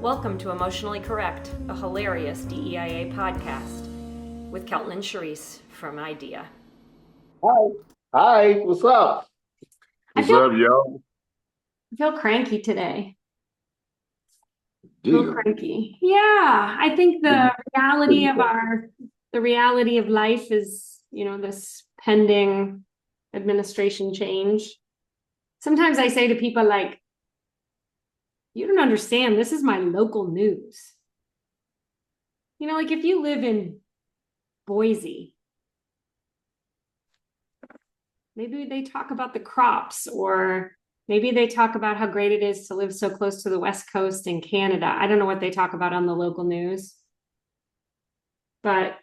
Welcome to Emotionally Correct, a hilarious DEIA podcast with Kelton and Cherise from EIDEIA. Hi. Hi, what's up? What's up, I yo? feel cranky today. Do Real you? cranky. Yeah, I think the reality of life is, this pending administration change. Sometimes I say to people like, you don't understand, this is my local news. Like if you live in Boise, maybe they talk about the crops, or maybe they talk about how great it is to live so close to the West Coast in Canada. I don't know what they talk about on the local news, but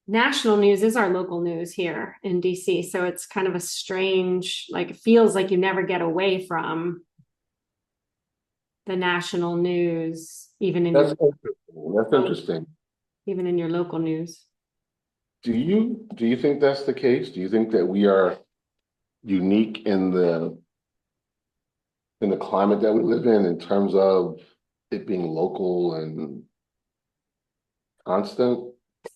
national news is our local news here in DC. So it's kind of a strange, it feels like you never get away from the national news, even in That's interesting. even in your local news. Do you think that's the case? Do you think that we are unique in the climate that we live in terms of it being local and constant?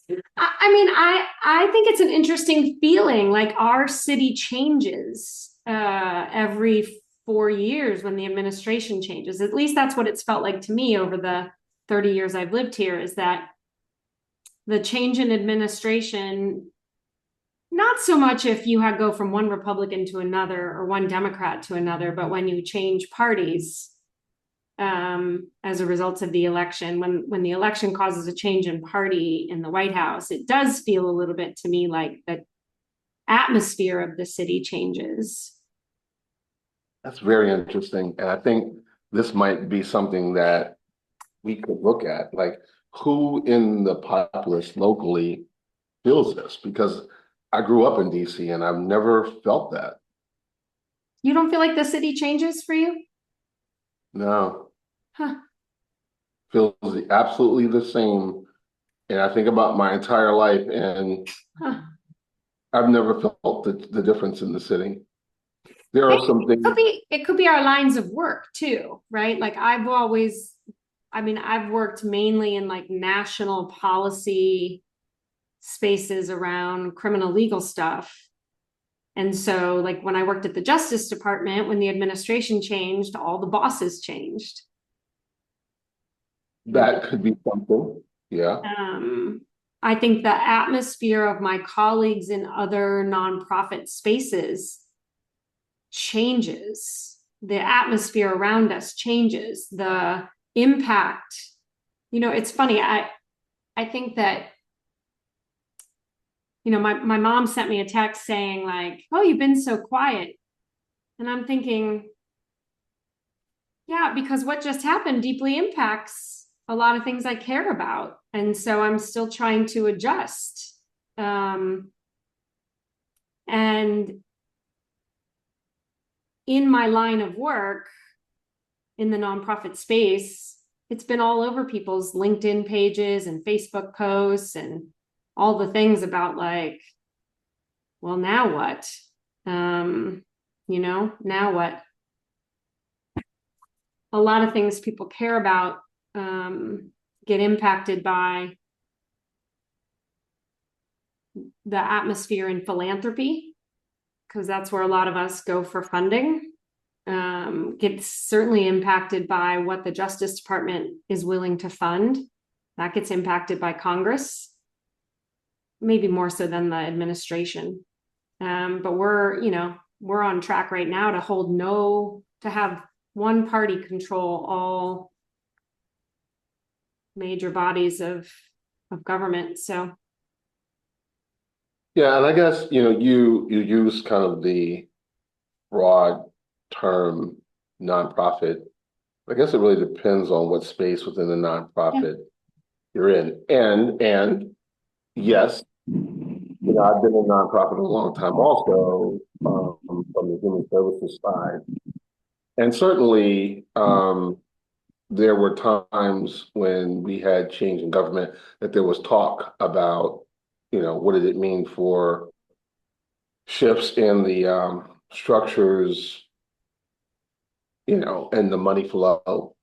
I think it's an interesting feeling. Like our city changes every 4 years when the administration changes. At least that's what it's felt like to me over the 30 years I've lived here, is that the change in administration, not so much if you go from one Republican to another or one Democrat to another, but when you change parties as a result of the election, when the election causes a change in party in the White House, it does feel a little bit to me like the atmosphere of the city changes. That's very interesting. And I think this might be something that we could look at. Like, who in the populace locally feels this? Because I grew up in DC and I've never felt that. You don't feel like the city changes for you? No. Huh. Feels absolutely the same. And I think about my entire life, and I've never felt the difference in the city. There are some things. It could be our lines of work too, right? Like I've worked mainly in like national policy spaces around criminal legal stuff. And so like when I worked at the Justice Department, when the administration changed, all the bosses changed. That could be something. Yeah. I think the atmosphere of my colleagues in other nonprofit spaces changes. The atmosphere around us changes. The impact, it's funny. I think that, my mom sent me a text saying like, oh, you've been so quiet. And I'm thinking, yeah, because what just happened deeply impacts a lot of things I care about. And so I'm still trying to adjust. And in my line of work, in the nonprofit space, it's been all over people's LinkedIn pages and Facebook posts and all the things about like, well, now what? Now what? A lot of things people care about get impacted by the atmosphere in philanthropy, because that's where a lot of us go for funding. Gets certainly impacted by what the Justice Department is willing to fund. That gets impacted by Congress, maybe more so than the administration. But we're on track right now to have one party control all major bodies of government. So Yeah, and I guess you use kind of the broad term nonprofit. I guess it really depends on what space within the nonprofit you're in. And yes, I've been in nonprofit a long time also, from the human services side. And certainly there were times when we had change in government that there was talk about, what did it mean for shifts in the structures, and the money flow.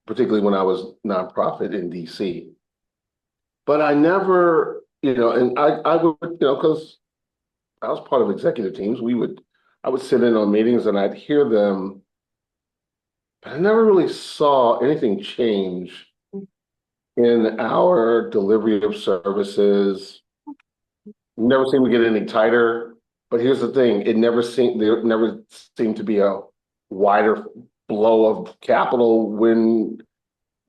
particularly when I was nonprofit in DC. But I never, and I would, because I was part of executive teams, I would sit in on meetings and I'd hear them, but I never really saw anything change in our delivery of services. Never seemed to get any tighter. But here's the thing, there never seemed to be a wider flow of capital when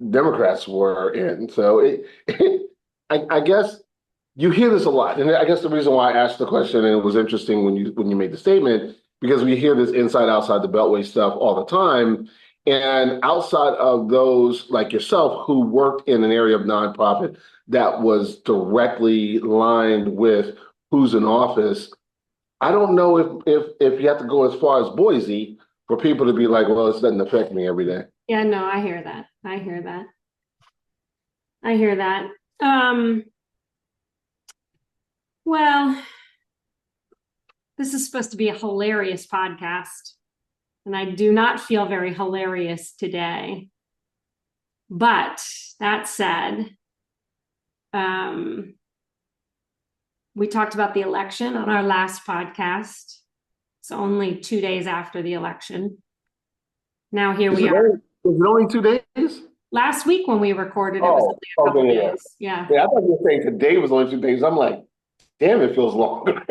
Democrats were in. So I guess you hear this a lot. And I guess the reason why I asked the question, and it was interesting when you made the statement, because we hear this inside, outside the Beltway stuff all the time. And outside of those like yourself who worked in an area of nonprofit that was directly lined with who's in office, I don't know if you have to go as far as Boise for people to be like, well, this doesn't affect me every day. Yeah, no, I hear that. I hear that. Well, this is supposed to be a hilarious podcast, and I do not feel very hilarious today. But that said, we talked about the election on our last podcast. It's only 2 days after the election. Now here we are. Is it only 2 days? Last week when we recorded, it was only a couple days. Yeah, I thought you were saying today was only 2 days. I'm like, damn, it feels longer.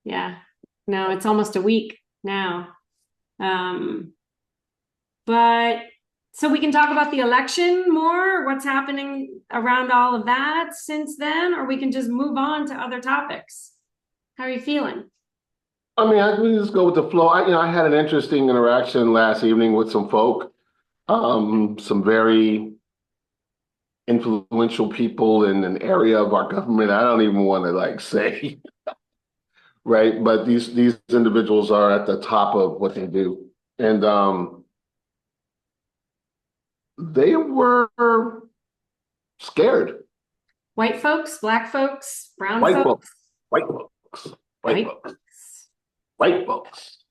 Yeah. No, it's almost a week now. But so we can talk about the election more, what's happening around all of that since then, or we can just move on to other topics. How are you feeling? I mean, I can just go with the flow. I had an interesting interaction last evening with some folk, some very influential people in an area of our government. I don't even want to like say, right? But these individuals are at the top of what they do, and they were scared. White folks, black folks, brown White folks, white folks, white folks, white folks,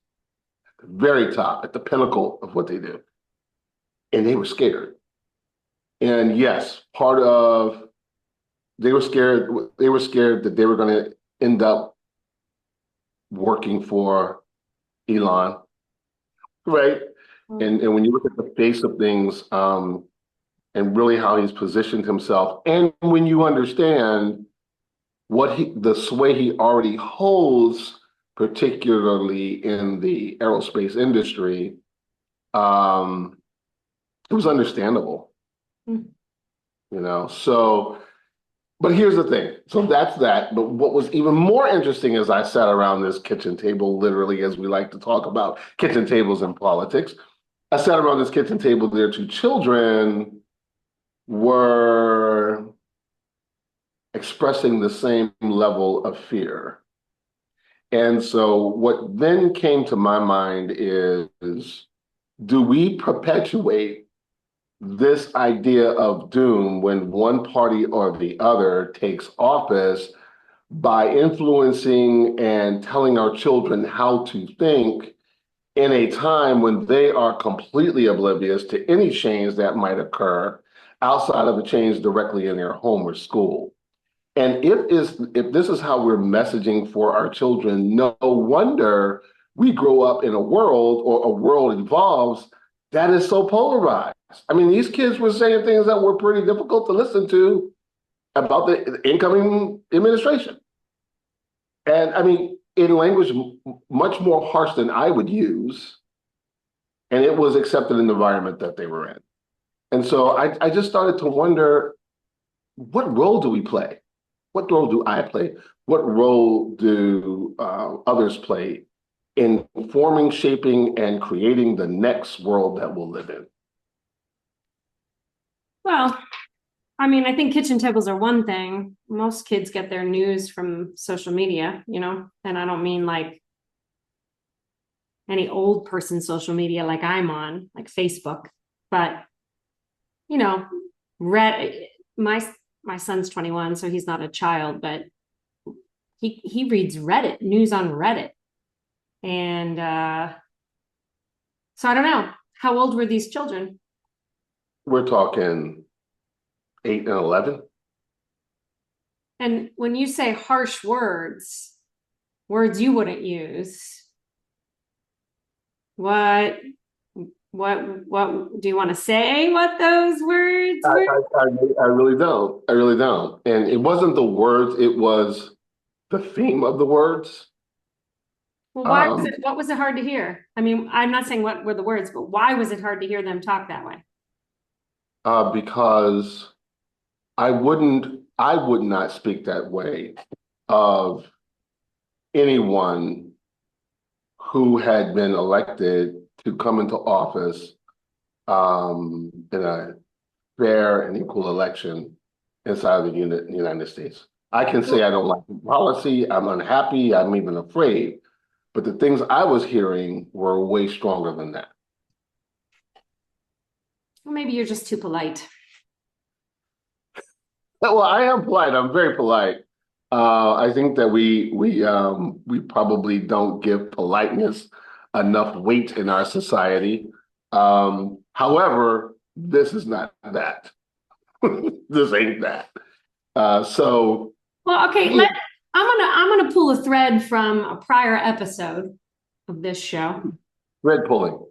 at the very top, at the pinnacle of what they do, and they were scared. And yes, they were scared. They were scared that they were going to end up working for Elon, right? And when you look at the face of things, and really how he's positioned himself, and when you understand the sway he already holds, particularly in the aerospace industry, it was understandable. So, but here's the thing. So that's that. But what was even more interesting as I sat around this kitchen table, literally, as we like to talk about kitchen tables in politics, I sat around this kitchen table, their two children were expressing the same level of fear. And so what then came to my mind is, do we perpetuate this idea of doom when one party or the other takes office by influencing and telling our children how to think in a time when they are completely oblivious to any change that might occur outside of a change directly in their home or school? And if this is how we're messaging for our children, no wonder we grow up in a world, or a world evolves, that is so polarized. I mean, these kids were saying things that were pretty difficult to listen to about the incoming administration. And I mean, in language much more harsh than I would use, and it was accepted in the environment that they were in. And so I just started to wonder, what role do we play? What role do I play? What role do others play in forming, shaping, and creating the next world that we'll live in? Well, I mean, I think kitchen tables are one thing. Most kids get their news from social media, and I don't mean like any old person social media like I'm on, like Facebook, but my son's 21, so he's not a child, but he reads Reddit, news on Reddit. And so I don't know. How old were these children? We're talking 8 and 11. And when you say harsh words, words you wouldn't use, what what do you want to say what those words I, were? I really don't. I really don't. And it wasn't the words, it was the theme of the words. Well, why was Um, it, what was it hard to hear? I mean, I'm not saying what were the words, but why was it hard to hear them talk that way? because I would not speak that way of anyone who had been elected to come into office in a fair and equal election inside of the United States. I can say I don't like the policy, I'm unhappy, I'm even afraid, but the things I was hearing were way stronger than that. Well, maybe you're just too polite. Well, I am polite. I'm very polite. I think that we probably don't give politeness enough weight in our society. However, this is not that. This ain't that. So Well, okay, yeah, I'm gonna pull a thread from a prior episode of this show red pulling.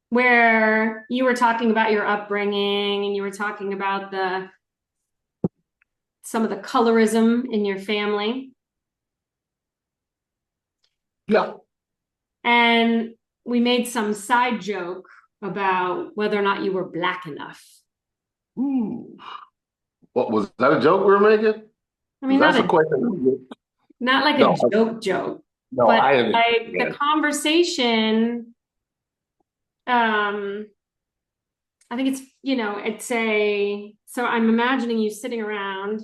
where you were talking about your upbringing and you were talking about the some of the colorism in your family. Yeah. And we made some side joke about whether or not you were black enough. Ooh. What was that a joke we were making? I mean, Because that's a question. not like a No, joke, no, but I like the understand. conversation, um, I think it's, it's so I'm imagining you sitting around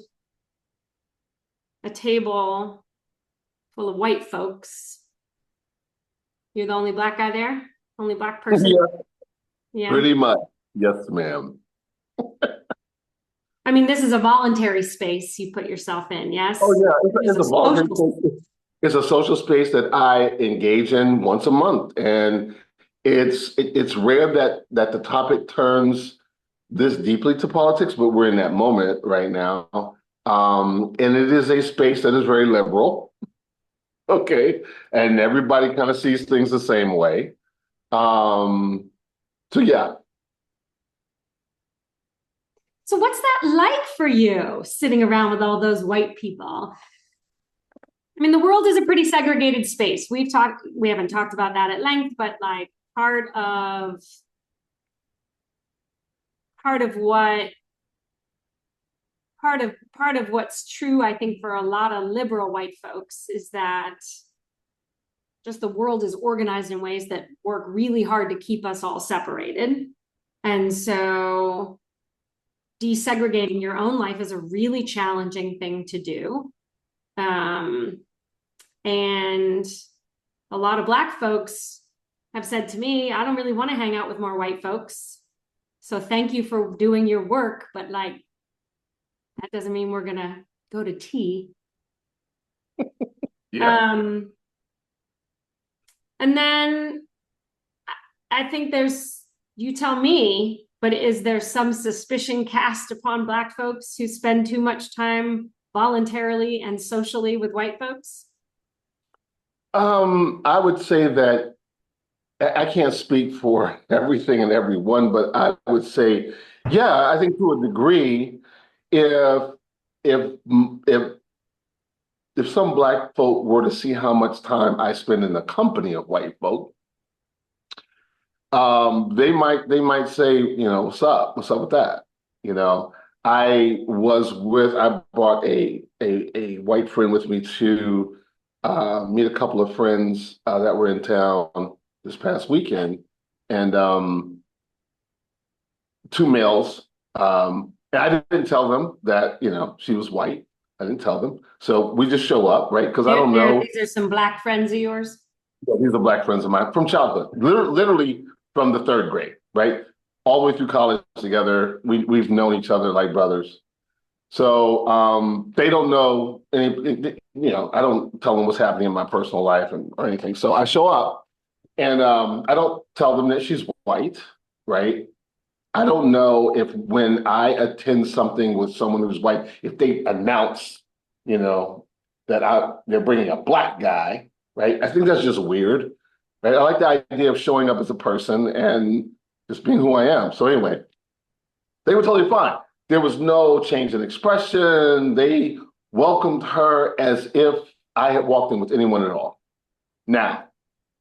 a table full of white folks. You're the only black guy there? Only black person? Yeah, Yeah. pretty much. Yes, ma'am. I mean, this is a voluntary space you put yourself in, Oh yes? yeah, It's it's a a voluntary social. space. It's a social space that I engage in once a month, and it's rare that the topic turns this deeply to politics, but we're in that moment right now. And it is a space that is very liberal, okay, and everybody kind of sees things the same way. Um, so yeah, So what's that like for you, sitting around with all those white people? I mean, the world is a pretty segregated space. We haven't talked about that at length, but like part of part of what part of what's true, I think, for a lot of liberal white folks is that just the world is organized in ways that work really hard to keep us all separated. And so desegregating your own life is a really challenging thing to do. Um, and a lot of Black folks have said to me, I don't really want to hang out with more white folks. So thank you for doing your work, but like, that doesn't mean we're going to go to tea. yeah. Um, and then I think you tell me, but is there some suspicion cast upon Black folks who spend too much time voluntarily and socially with white folks? I would say that I can't speak for everything and everyone, but I would say, yeah, I think to a degree, if if if if some black folk were to see how much time I spend in the company of white folk, they might say, what's up with that? You know, I brought a white friend with me to meet a couple of friends that were in town this past weekend, and two males. And I didn't tell them that, she was white. I didn't tell them. So we just show up, right? Because I don't know. These are some Black friends of yours. Yeah, these are black friends of mine from childhood, literally from the third grade, right? All the way through college together. We've known each other like brothers. So they don't know any, I don't tell them what's happening in my personal life or anything. So I show up and I don't tell them that she's white, right? I don't know if when I attend something with someone who's white, if they announce, you know, they're bringing a black guy, right? I think that's just weird, right? I like the idea of showing up as a person and just being who I am. So anyway, they were totally fine. There was no change in expression. They welcomed her as if I had walked in with anyone at all. Now,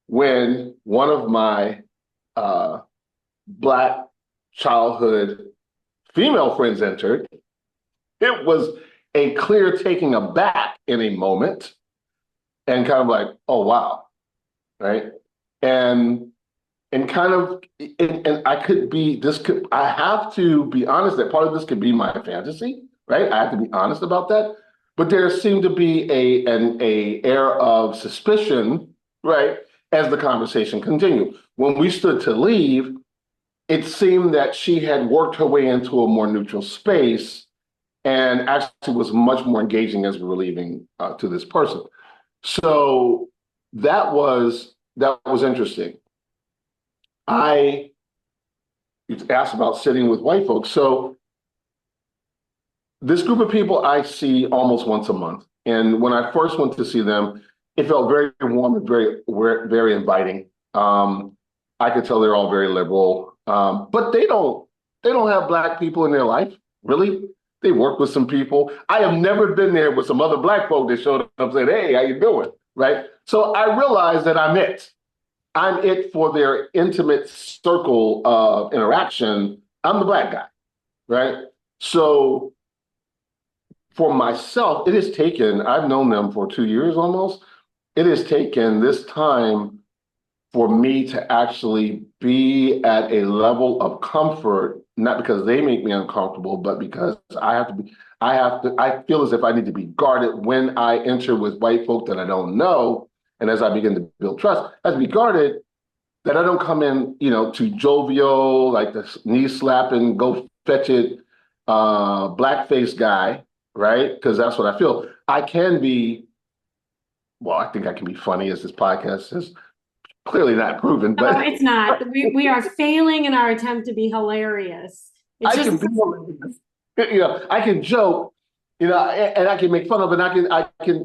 when one of my uh, black childhood female friends entered, it was a clear taking aback in a moment and kind of like, oh wow, right? And and kind of and I could be this could I have to be honest that part of this could be my fantasy, right? I have to be honest about that. But there seemed to be a air of suspicion, right, as the conversation continued. When we stood to leave, it seemed that she had worked her way into a more neutral space and actually was much more engaging as we were leaving to this person. So that was interesting. I asked about sitting with white folks. So this group of people I see almost once a month. And when I first went to see them, it felt very warm and very inviting. I could tell they're all very liberal, but they don't have black people in their life, really. They work with some people. I have never been there with some other black folk that showed up and said, "Hey, how you doing?" Right? So I realized that I'm it. I'm it for their intimate circle of interaction. I'm the black guy, right? So for myself, it has taken, I've known them for 2 years almost. It has taken this time for me to actually be at a level of comfort, not because they make me uncomfortable, but because I feel as if I need to be guarded when I enter with white folk that I don't know. And as I begin to build trust, I have to be guarded that I don't come in, too jovial, like the knee slapping, go fetch it, blackface guy, right? Because that's what I feel. I can be, well, I think I can be funny, as this podcast is clearly not proven, No, but it's not. We are failing in our attempt to be hilarious. It's I just can be, I can joke, and I can make fun of it, and I can,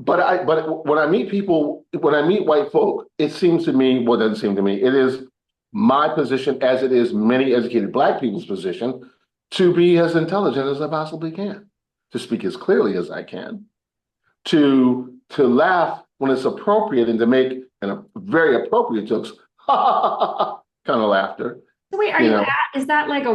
but when I meet people, when I meet white folk, it seems to me, well, it doesn't seem to me, it is my position, as it is many educated black people's position, to be as intelligent as I possibly can, to speak as clearly as I can, to laugh when it's appropriate and to make a very appropriate jokes, kind of laughter. So wait, is that like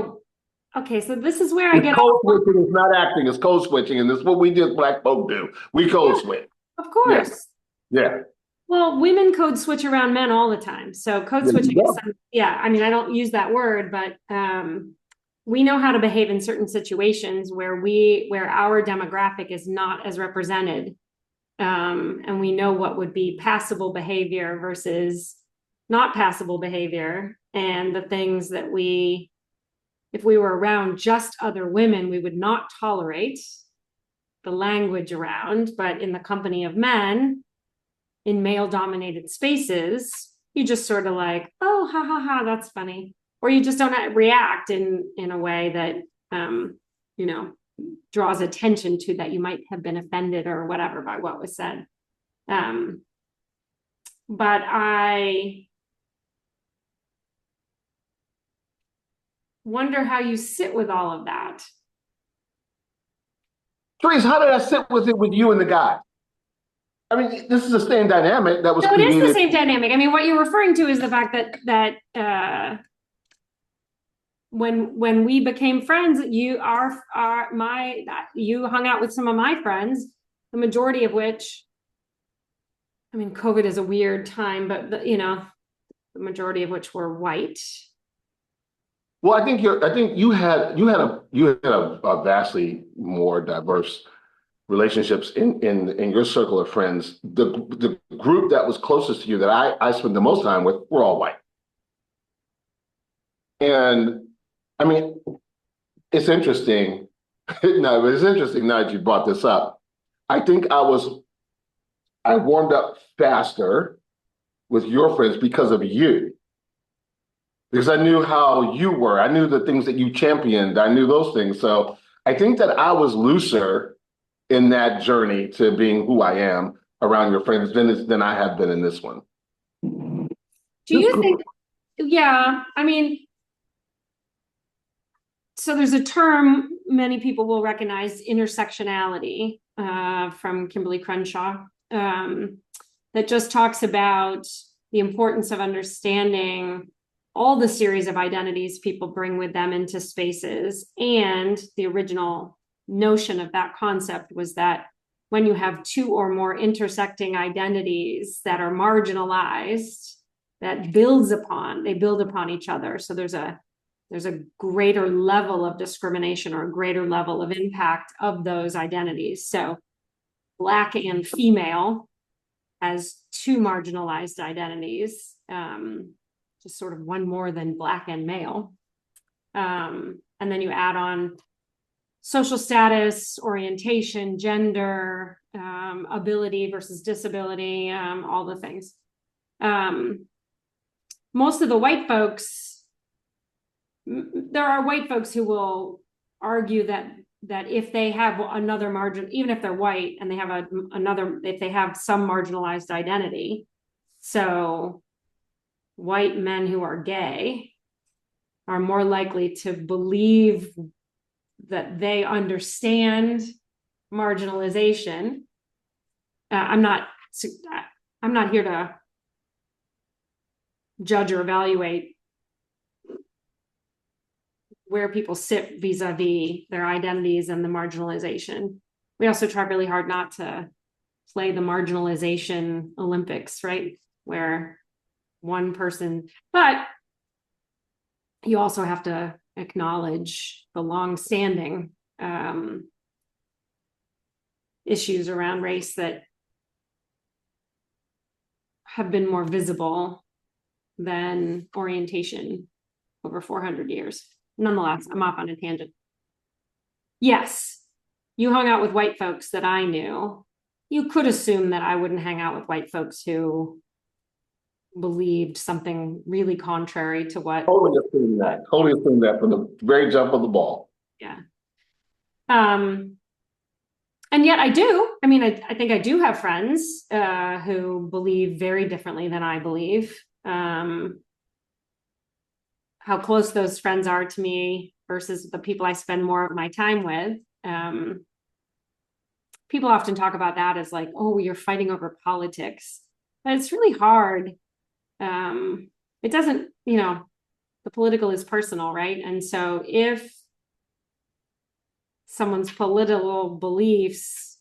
okay, so this is where I It's get code switching, it's not acting, it's code switching, and this is what we as black folk do. We code yeah, switch. of Yeah, course. yeah. Well, women code switch around men all the time. So code There you switching is go. yeah, I mean, I don't use that word, but we know how to behave in certain situations where our demographic is not as represented. And we know what would be passable behavior versus not passable behavior, and the things that if we were around just other women, we would not tolerate the language around, but in the company of men, in male dominated spaces, you just sort of like, oh, ha ha ha, that's funny. Or you just don't react in a way that you know, draws attention to that you might have been offended or whatever by what was said. But I wonder how you sit with all of that. Cherise, how did I sit with it with you and the guy? I mean, this is the same dynamic that was So it is the created. same dynamic. I mean, what you're referring to is the fact that when we became friends, you hung out with some of my friends, the majority of which, I mean, COVID is a weird time, but the majority of which were white. Well, I think you had a vastly more diverse relationships in your circle of friends. The group that was closest to you that I spent the most time with were all white. And I mean, it's interesting. No, it's interesting now that you brought this up. I think I warmed up faster with your friends because of you because I knew how you were. I knew the things that you championed. I knew those things. So I think that I was looser in that journey to being who I am around your friends than I have been in this one. Do you think, yeah, I mean, so there's a term many people will recognize, intersectionality, from Kimberly Crenshaw, that just talks about the importance of understanding all the series of identities people bring with them into spaces. And the original notion of that concept was that when you have two or more intersecting identities that are marginalized, they build upon each other. So there's a greater level of discrimination or a greater level of impact of those identities. So Black and female as two marginalized identities, just sort of one more than Black and male. And then you add on social status, orientation, gender, ability versus disability, all the things. Most of the white folks, there are white folks who will argue that if they have another margin, even if they're white and they have if they have some marginalized identity, so white men who are gay are more likely to believe that they understand marginalization. I'm not here to judge or evaluate where people sit vis-a-vis their identities and the marginalization. We also try really hard not to play the marginalization Olympics, right? Where one person, but you also have to acknowledge the long-standing issues around race that have been more visible than orientation over 400 years. Nonetheless, I'm off on a tangent. Yes, you hung out with white folks that I knew. You could assume that I wouldn't hang out with white folks who believed something really contrary to what. Totally assume that. Totally assume that from the very jump of the ball. Yeah. And yet I do. I mean, I think I do have friends who believe very differently than I believe. How close those friends are to me versus the people I spend more of my time with. People often talk about that as like, oh, you're fighting over politics. But it's really hard. It doesn't, the political is personal, right? And so if someone's political beliefs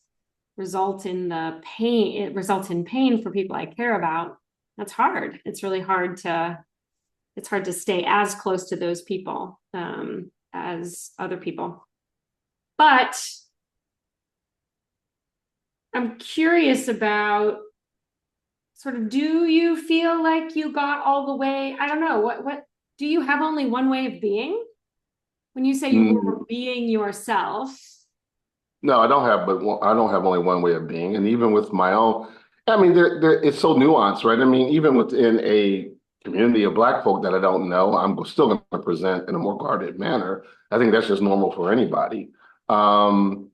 result in pain for people I care about, that's hard. It's really hard to stay as close to those people as other people. But I'm curious about sort of, do you feel like you got all the way? I don't know. What do you have only one way of being? When you say you were being yourself? No, I don't have, I don't have only one way of being. And even with my own, I mean, it's so nuanced, right? I mean, even within a community of Black folk that I don't know, I'm still going to present in a more guarded manner. I think that's just normal for anybody. However,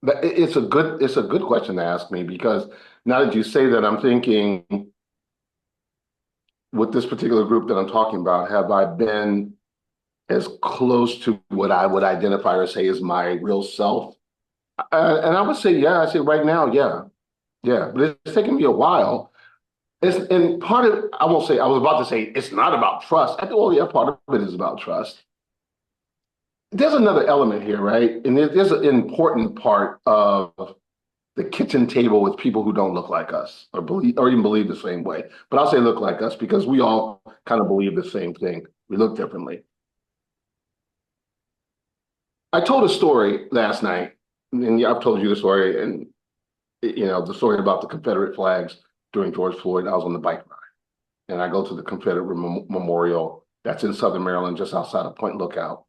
it's a good question to ask me, because now that you say that, I'm thinking, with this particular group that I'm talking about, have I been as close to what I would identify or say is my real self? And I would say, yeah. I say right now, yeah. But it's taken me a while. And part of, I was about to say, it's not about trust. I think, well, yeah, part of it is about trust. There's another element here, right? And there's an important part of the kitchen table with people who don't look like us or even believe the same way. But I'll say look like us because we all kind of believe the same thing. We look differently. I told a story last night, and I've told you the story, and the story about the Confederate flags during George Floyd. I was on the bike ride, and I go to the Confederate Memorial that's in Southern Maryland, just outside of Point Lookout,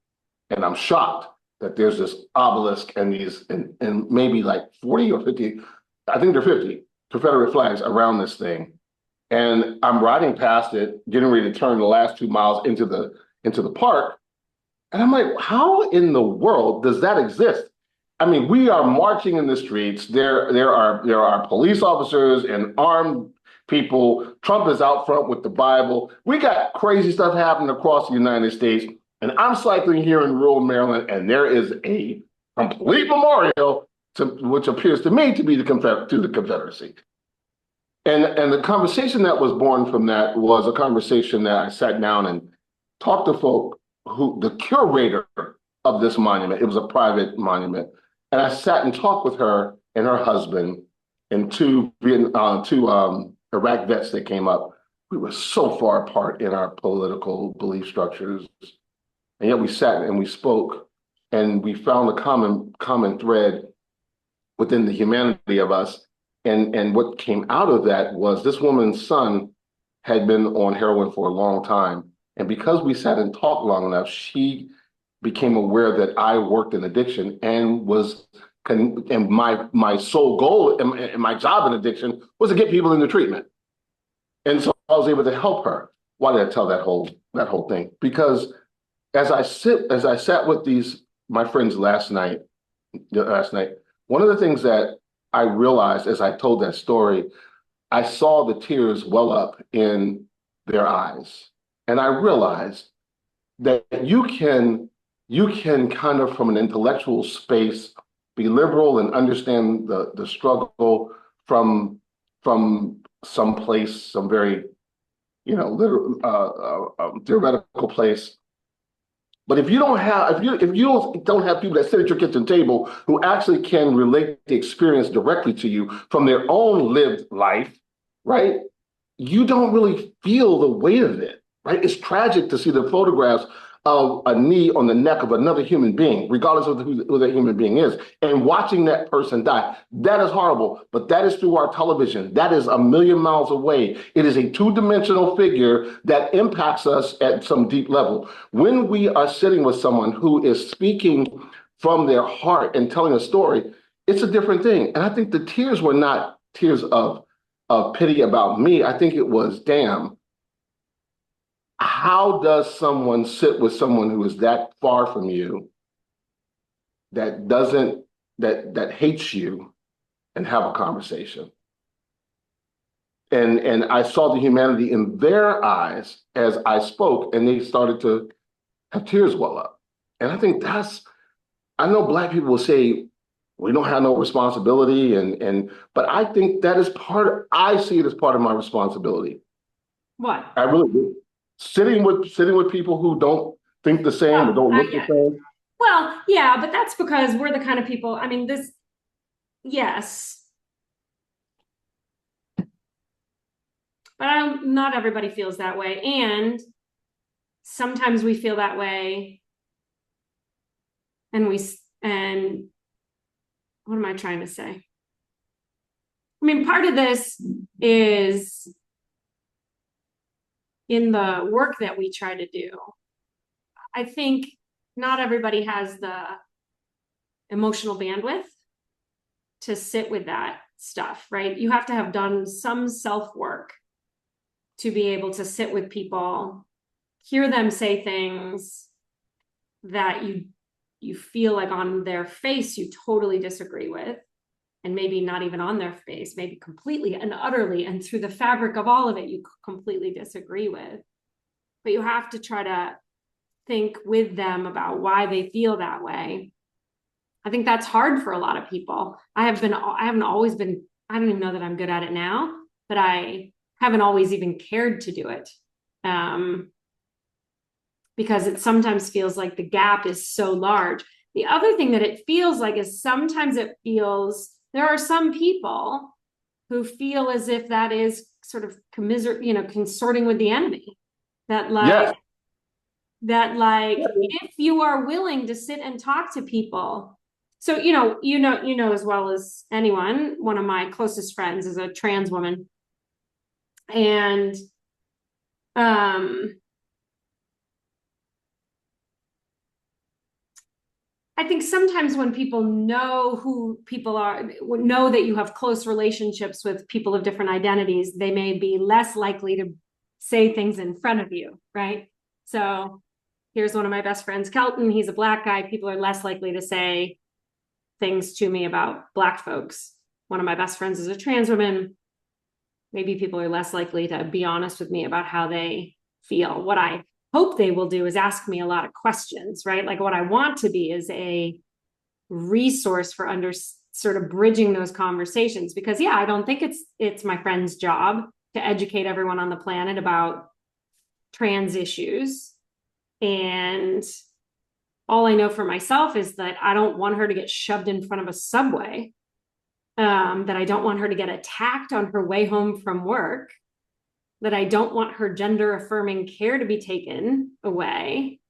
and I'm shocked that there's this obelisk and maybe like 40 or 50, I think they're 50 Confederate flags around this thing. And I'm riding past it, getting ready to turn the last 2 miles into the park. And I'm like, how in the world does that exist? I mean, we are marching in the streets. There are police officers and armed people. Trump is out front with the Bible. We got crazy stuff happening across the United States. And I'm cycling here in rural Maryland, and there is a complete memorial to which appears to me to be to the Confederacy. And the conversation that was born from that was a conversation that I sat down and talked to folk who the curator of this monument. It was a private monument, and I sat and talked with her and her husband and two Iraq vets that came up. We were so far apart in our political belief structures, and yet we sat and we spoke, and we found a common thread within the humanity of us. And what came out of that was this woman's son had been on heroin for a long time. And because we sat and talked long enough, she became aware that I worked in addiction and and my sole goal and my job in addiction was to get people into treatment. And so I was able to help her. Why did I tell that whole thing? Because as I sat with my friends last night, one of the things that I realized as I told that story, I saw the tears well up in their eyes. And I realized that you can kind of from an intellectual space be liberal and understand the struggle from some place, some very theoretical place. But if you don't have people that sit at your kitchen table who actually can relate the experience directly to you from their own lived life, right? You don't really feel the weight of it, right? It's tragic to see the photographs of a knee on the neck of another human being, regardless of who that human being is, and watching that person die. That is horrible, but that is through our television. That is a million miles away. It is a two-dimensional figure that impacts us at some deep level. When we are sitting with someone who is speaking from their heart and telling a story, it's a different thing. And I think the tears were not tears of pity about me. I think it was, damn, how does someone sit with someone who is that far from you, that hates you, and have a conversation? And I saw the humanity in their eyes as I spoke, and they started to have tears well up. And I think I know Black people will say we don't have no responsibility, but I think that is I see it as part of my responsibility. What? I really do. Sitting with people who don't think the same or don't look the same. Well, yeah, but that's because we're the kind of people, I mean, yes. But not everybody feels that way. And sometimes we feel that way. And what am I trying to say? I mean, part of this is in the work that we try to do. I think not everybody has the emotional bandwidth to sit with that stuff, right? You have to have done some self-work to be able to sit with people, hear them say things that you feel like on their face you totally disagree with, and maybe not even on their face, maybe completely and utterly, and through the fabric of all of it, you completely disagree with. But you have to try to think with them about why they feel that way. I think that's hard for a lot of people. I haven't always been, I don't even know that I'm good at it now, but I haven't always even cared to do it. Because it sometimes feels like the gap is so large. The other thing that it feels like is sometimes there are some people who feel as if that is sort of consorting with the enemy. That if you are willing to sit and talk to people. So, you know, as well as anyone, one of my closest friends is a trans woman. And, I think sometimes when people know who people are, know that you have close relationships with people of different identities, they may be less likely to say things in front of you, right? So here's one of my best friends, Kelton. He's a Black guy. People are less likely to say things to me about Black folks. One of my best friends is a trans woman. Maybe people are less likely to be honest with me about how they feel. What I hope they will do is ask me a lot of questions, right? Like what I want to be is a resource for sort of bridging those conversations, because yeah, I don't think it's my friend's job to educate everyone on the planet about trans issues. And all I know for myself is that I don't want her to get shoved in front of a subway, that I don't want her to get attacked on her way home from work, that I don't want her gender affirming care to be taken away.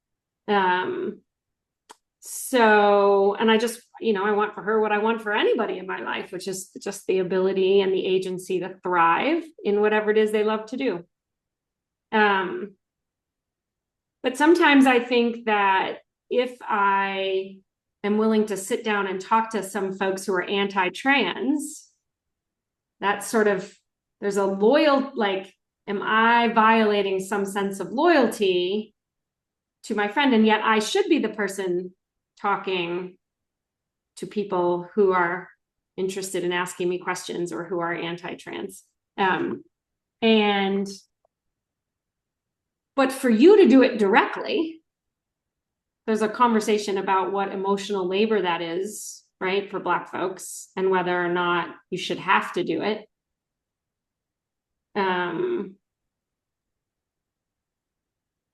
So, and I just, I want for her what I want for anybody in my life, which is just the ability and the agency to thrive in whatever it is they love to do. But sometimes I think that if I am willing to sit down and talk to some folks who are anti-trans, that's sort of, there's a am I violating some sense of loyalty to my friend? And yet I should be the person talking to people who are interested in asking me questions or who are anti-trans. But for you to do it directly, there's a conversation about what emotional labor that is, right, for Black folks, and whether or not you should have to do it.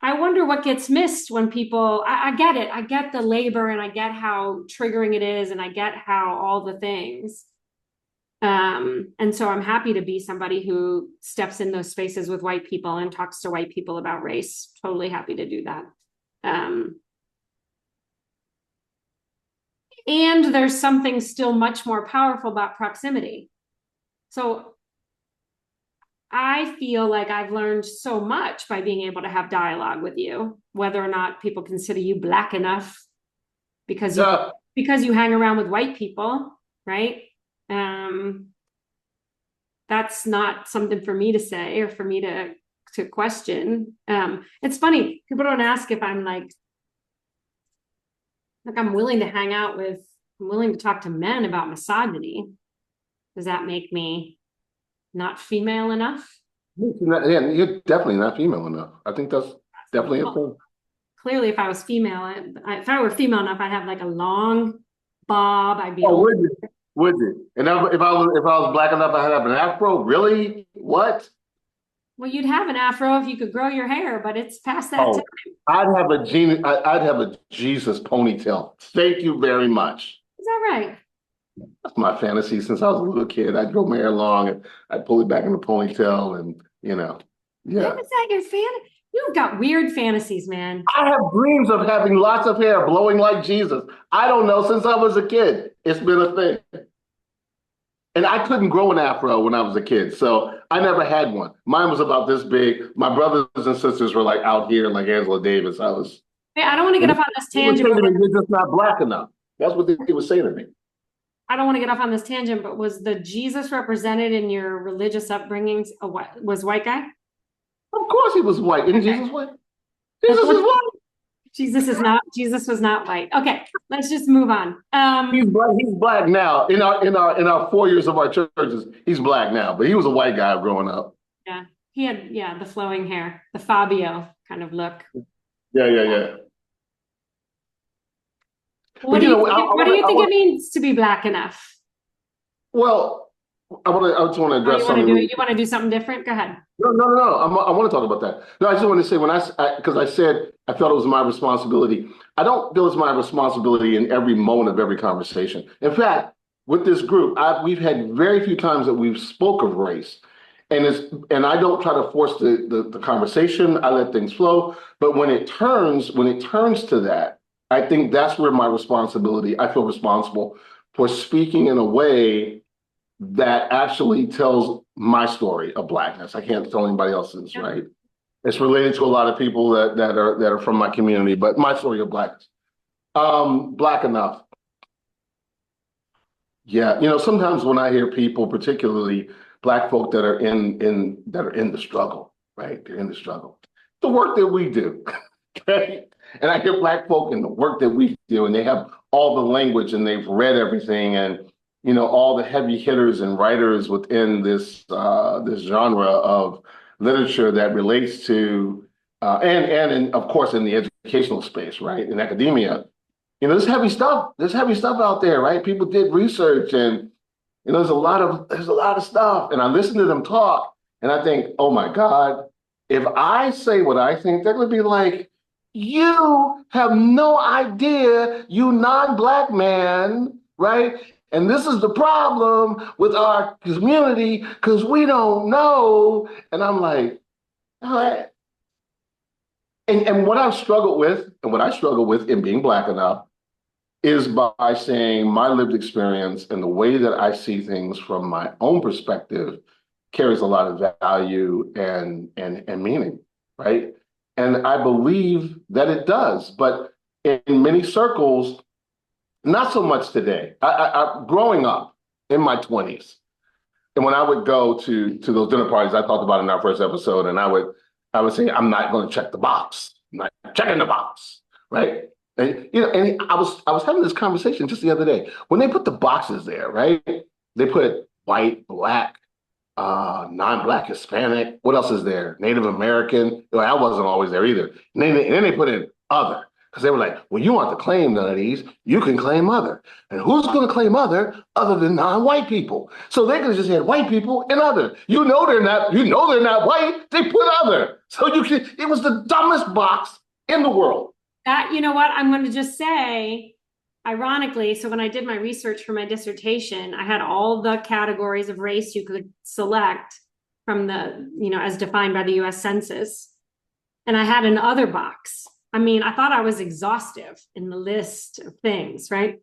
I wonder what gets missed when people, I get it. I get the labor and I get how triggering it is and I get how all the things. And so I'm happy to be somebody who steps in those spaces with white people and talks to white people about race. Totally happy to do that. And there's something still much more powerful about proximity. So I feel like I've learned so much by being able to have dialogue with you, whether or not people consider you Black enough because you hang around with white people, right? That's not something for me to say or for me to question. It's funny, people don't ask if I'm like I'm willing to I'm willing to talk to men about misogyny. Does that make me not female enough? Yeah, you're definitely not female enough. I think that's definitely a thing. Clearly, if I was female, if I were female enough, I'd have like a long bob. I'd be. Oh, would you? And if I was Black enough, I'd have an afro. Really? What? Well, you'd have an afro if you could grow your hair, but it's past that time. I'd have a Jesus ponytail. Thank you very much. Is that right? That's my fantasy since I was a little kid. I'd grow my hair long and I'd pull it back in a ponytail and, yeah. How is that your fantasy? You've got weird fantasies, man. I have dreams of having lots of hair blowing like Jesus. I don't know, since I was a kid. It's been a thing. And I couldn't grow an afro when I was a kid, so I never had one. Mine was about this big. My brothers and sisters were like out here, like Angela Davis. I don't want to get off on this tangent. You're just not Black enough. That's what they were saying to me. I don't want to get off on this tangent, but was the Jesus represented in your religious upbringings was white guy? Of course he was white. Isn't Jesus white? Jesus is white. Jesus was not white. Okay, let's just move on. He's black now. In our 4 years of our churches, he's Black now, but he was a white guy growing up. Yeah. He had the flowing hair, the Fabio kind of look. Yeah. What do you think it means to be Black enough? Well, I just want to address something. You want to do something different? Go ahead. No. I want to talk about that. No, I just want to say because I said I felt it was my responsibility. I don't feel it's my responsibility in every moment of every conversation. In fact, with this group, we've had very few times that we've spoke of race, and I don't try to force the conversation. I let things flow. But when it turns to that, I think that's where my responsibility. I feel responsible for speaking in a way that actually tells my story of Blackness. I can't tell anybody else's, right? It's related to a lot of people that are from my community, but my story of Blackness. Black enough. Yeah, sometimes when I hear people, particularly Black folk that are in the struggle, right? They're in the struggle. The work that we do, okay? And I hear Black folk in the work that we do, and they have all the language and they've read everything, and all the heavy hitters and writers within this genre of literature that relates to and of course in the educational space, right? In academia. There's heavy stuff. There's heavy stuff out there, right? People did research, and there's a lot of stuff. And I listen to them talk, and I think, oh my God, if I say what I think, they're gonna be like, you have no idea, you non-Black man, right? And this is the problem with our community because we don't know. And I'm like, all right. And what I've struggled with, and what I struggle with in being Black enough is by saying my lived experience and the way that I see things from my own perspective carries a lot of value and meaning, right? And I believe that it does, but in many circles, not so much today. Growing up in my 20s, and when I would go to those dinner parties I talked about in our first episode, and I would say, I'm not going to check the box. I'm not checking the box, right? And I was having this conversation just the other day. When they put the boxes there, right? They put white, Black, non-Black, Hispanic. What else is there? Native American. Well, I wasn't always there either. And then they put in other because they were like, well, you want to claim none of these, you can claim other. And who's going to claim other than non-white people? So they could have just had white people and other. They're not. They're not white. They put other. So it was the dumbest box in the world. That, you know what, I'm going to just say, ironically, so when I did my research for my dissertation, I had all the categories of race you could select from as defined by the US Census. And I had an other box. I mean, I thought I was exhaustive in the list of things, right?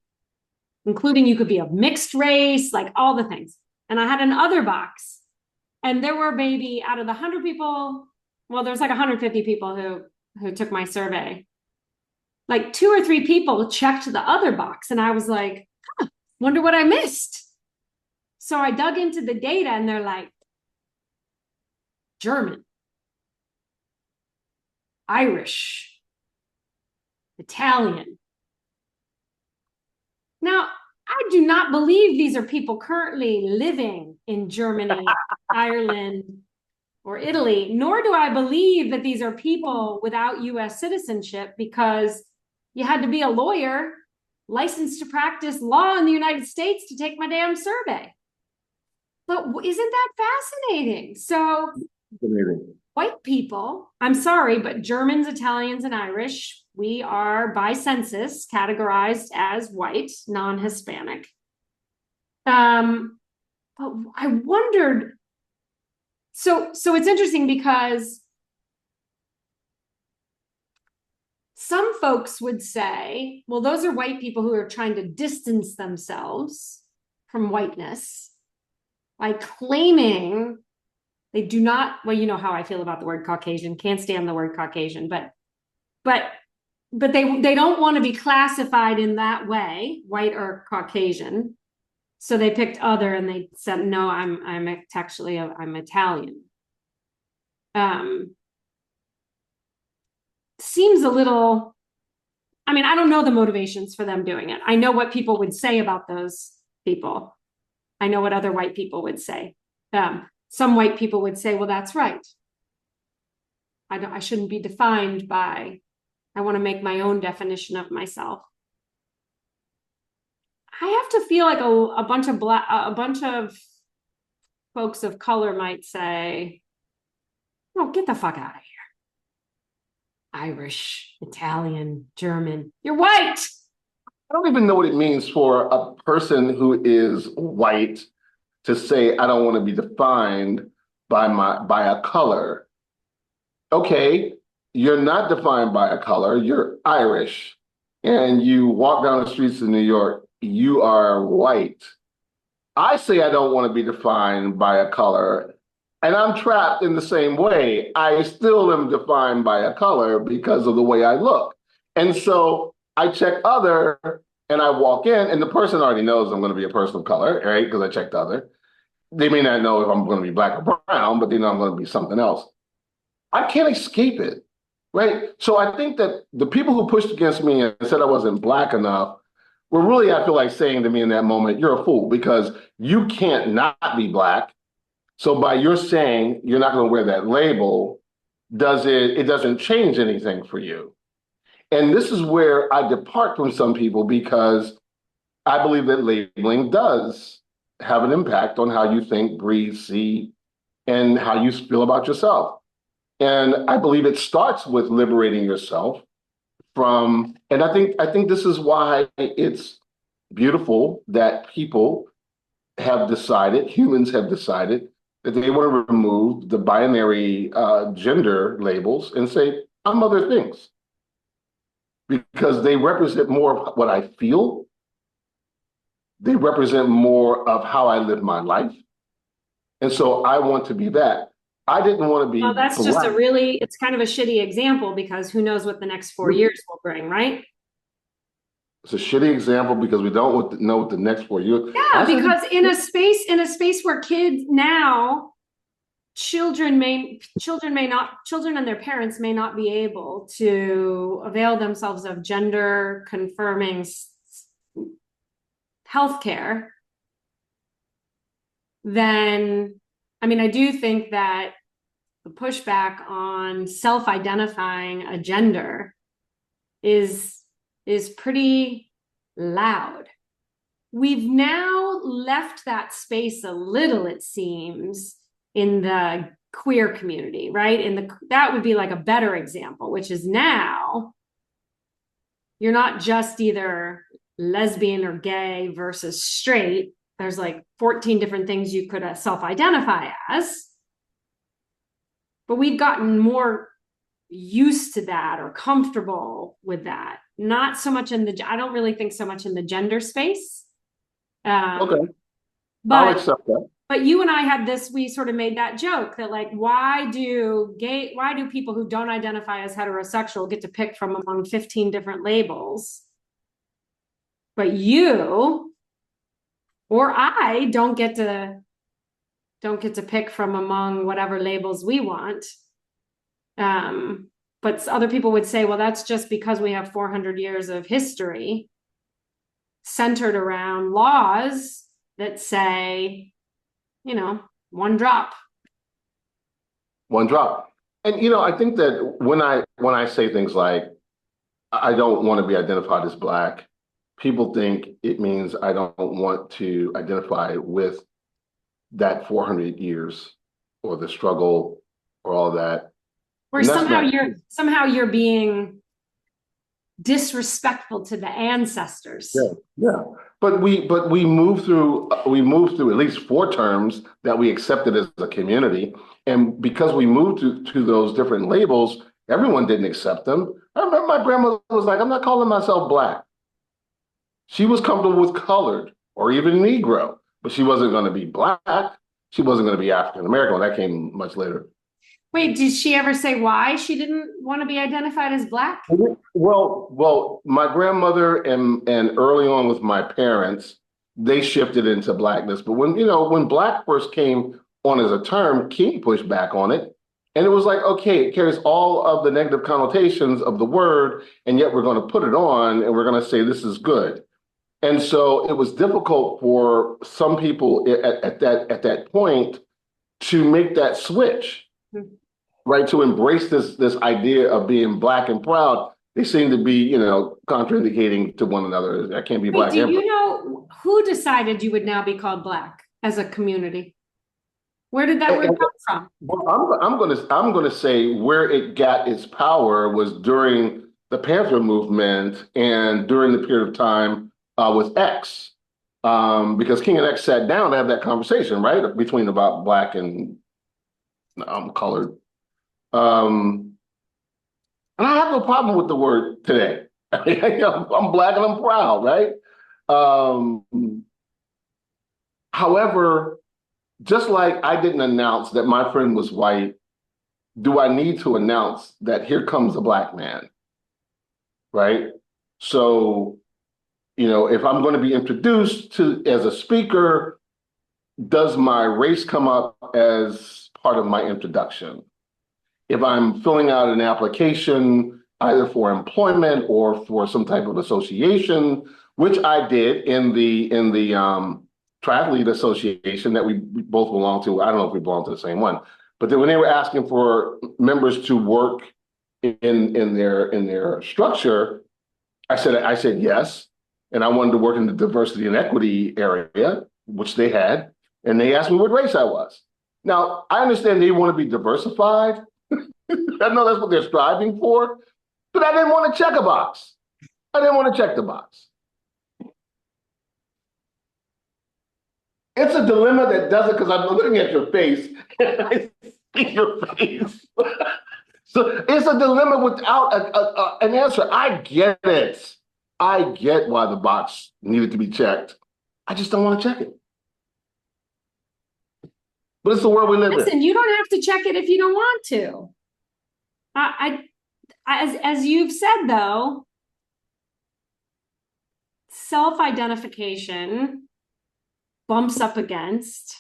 Including you could be of mixed race, like all the things. And I had an other box. And there were maybe out of the 100 people, well, there's like 150 people who took my survey. Like 2 or 3 people checked the other box. And I was like, wonder what I missed. So I dug into the data and they're like, German, Irish, Italian. Now, I do not believe these are people currently living in Germany, Ireland, or Italy, nor do I believe that these are people without US citizenship because you had to be a lawyer licensed to practice law in the United States to take my damn survey. But isn't that fascinating? So white people, I'm sorry, but Germans, Italians, and Irish, we are by census categorized as white, non-Hispanic. But I wondered, so it's interesting because some folks would say, well, those are white people who are trying to distance themselves from whiteness by claiming they do not, well, you know how I feel about the word Caucasian, can't stand the word Caucasian, but they don't want to be classified in that way, white or Caucasian. So they picked other and they said, no, I'm Italian. Seems a little, I mean, I don't know the motivations for them doing it. I know what people would say about those people. I know what other white people would say. Some white people would say, well, that's right. I shouldn't be defined by, I want to make my own definition of myself. I have to feel like a bunch of folks of color might say, oh, get the fuck out of here. Irish, Italian, German, you're white. I don't even know what it means for a person who is white to say, I don't want to be defined by a color. Okay, you're not defined by a color, you're Irish, and you walk down the streets of New York, you are white. I say I don't want to be defined by a color, and I'm trapped in the same way. I still am defined by a color because of the way I look. And so I check other and I walk in, and the person already knows I'm going to be a person of color, right? Because I checked other. They may not know if I'm going to be black or brown, but they know I'm going to be something else. I can't escape it, right? So I think that the people who pushed against me and said I wasn't black enough were really, I feel like, saying to me in that moment, you're a fool because you can't not be black. So by your saying you're not going to wear that label, it doesn't change anything for you. And this is where I depart from some people because I believe that labeling does have an impact on how you think, breathe, see, and how you feel about yourself. And I believe it starts with liberating yourself from, and I think this is why it's beautiful that humans have decided that they want to remove the binary gender labels and say, I'm other things, because they represent more of what I feel. They represent more of how I live my life. And so I want to be that. I didn't want to be Well, that's just black. it's kind of a shitty example because who knows what the next 4 years will bring, right? It's a shitty example because we don't know what the next 4 years. Yeah, because in a space where kids now, children and their parents may not be able to avail themselves of gender confirming healthcare, then I mean, I do think that the pushback on self-identifying a gender is pretty loud. We've now left that space a little, it seems, in the queer community, right? That would be like a better example, which is now you're not just either lesbian or gay versus straight. There's like 14 different things you could self-identify as. But we've gotten more used to that or comfortable with that. Not so much I don't really think so much in the gender space. Okay, I'll But accept that. but you and I had this, we sort of made that joke that like, why do people who don't identify as heterosexual get to pick from among 15 different labels? But you or I don't get to pick from among whatever labels we want. But other people would say, well, that's just because we have 400 years of history centered around laws that say, one drop. One drop. And I think that when I say things like I don't want to be identified as black, people think it means I don't want to identify with that 400 years or the struggle or all that. Or somehow you're being disrespectful to the ancestors. Yeah. But we moved through at least 4 terms that we accepted as a community, and because we moved to those different labels, everyone didn't accept them. I remember my grandmother was like, "I'm not calling myself black." She was comfortable with colored or even Negro, but she wasn't going to be black. She wasn't going to be African American. That came much later. Wait, did she ever say why she didn't want to be identified as black? Well, my grandmother and early on with my parents, they shifted into blackness. But when black first came on as a term, King pushed back on it. And it was like, okay, it carries all of the negative connotations of the word, and yet we're going to put it on and we're going to say this is good. And so it was difficult for some people at that point to make that switch. Mm-hmm. Right, to embrace this idea of being black and proud. They seem to be, contraindicating to one another. I can't be black. Do you know who decided you would now be called black as a community? Where did that word come from? Well, I'm gonna say where it got its power was during the Panther movement and during the period of time with X, because King and X sat down to have that conversation, right, between about black and colored. And I have no problem with the word today. I'm black and I'm proud, right? However, just like I didn't announce that my friend was white, do I need to announce that here comes a black man, right? So, if I'm going to be introduced to as a speaker, does my race come up as part of my introduction? If I'm filling out an application, either for employment or for some type of association, which I did in the triathlete association that we both belong to. I don't know if we belong to the same one, but then when they were asking for members to work in their structure, I said yes, and I wanted to work in the diversity and equity area, which they had, and they asked me what race I was. Now I understand they want to be diversified. I know that's what they're striving for, but I didn't want to check a box. I didn't want to check the box. It's a dilemma that doesn't, because I'm looking at your face and I see your face. So it's a dilemma without an answer. I get it. I get why the box needed to be checked. I just don't want to check it. But it's the world we live in. Listen, you don't have to check it if you don't want to. As you've said, though, self-identification bumps up against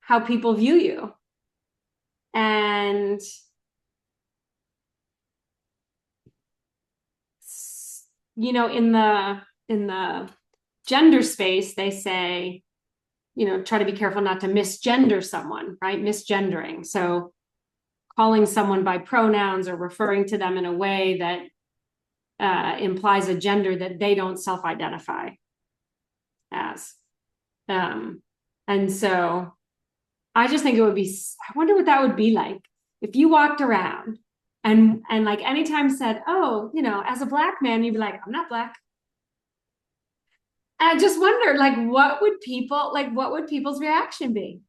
how people view you. And in the gender space, they say, try to be careful not to misgender someone, right? Misgendering. So calling someone by pronouns or referring to them in a way that implies a gender that they don't self-identify as. And so I just think I wonder what that would be like if you walked around and like anytime said, oh, as a Black man, you'd be like, I'm not Black. And I just wondered, what would people's reaction be?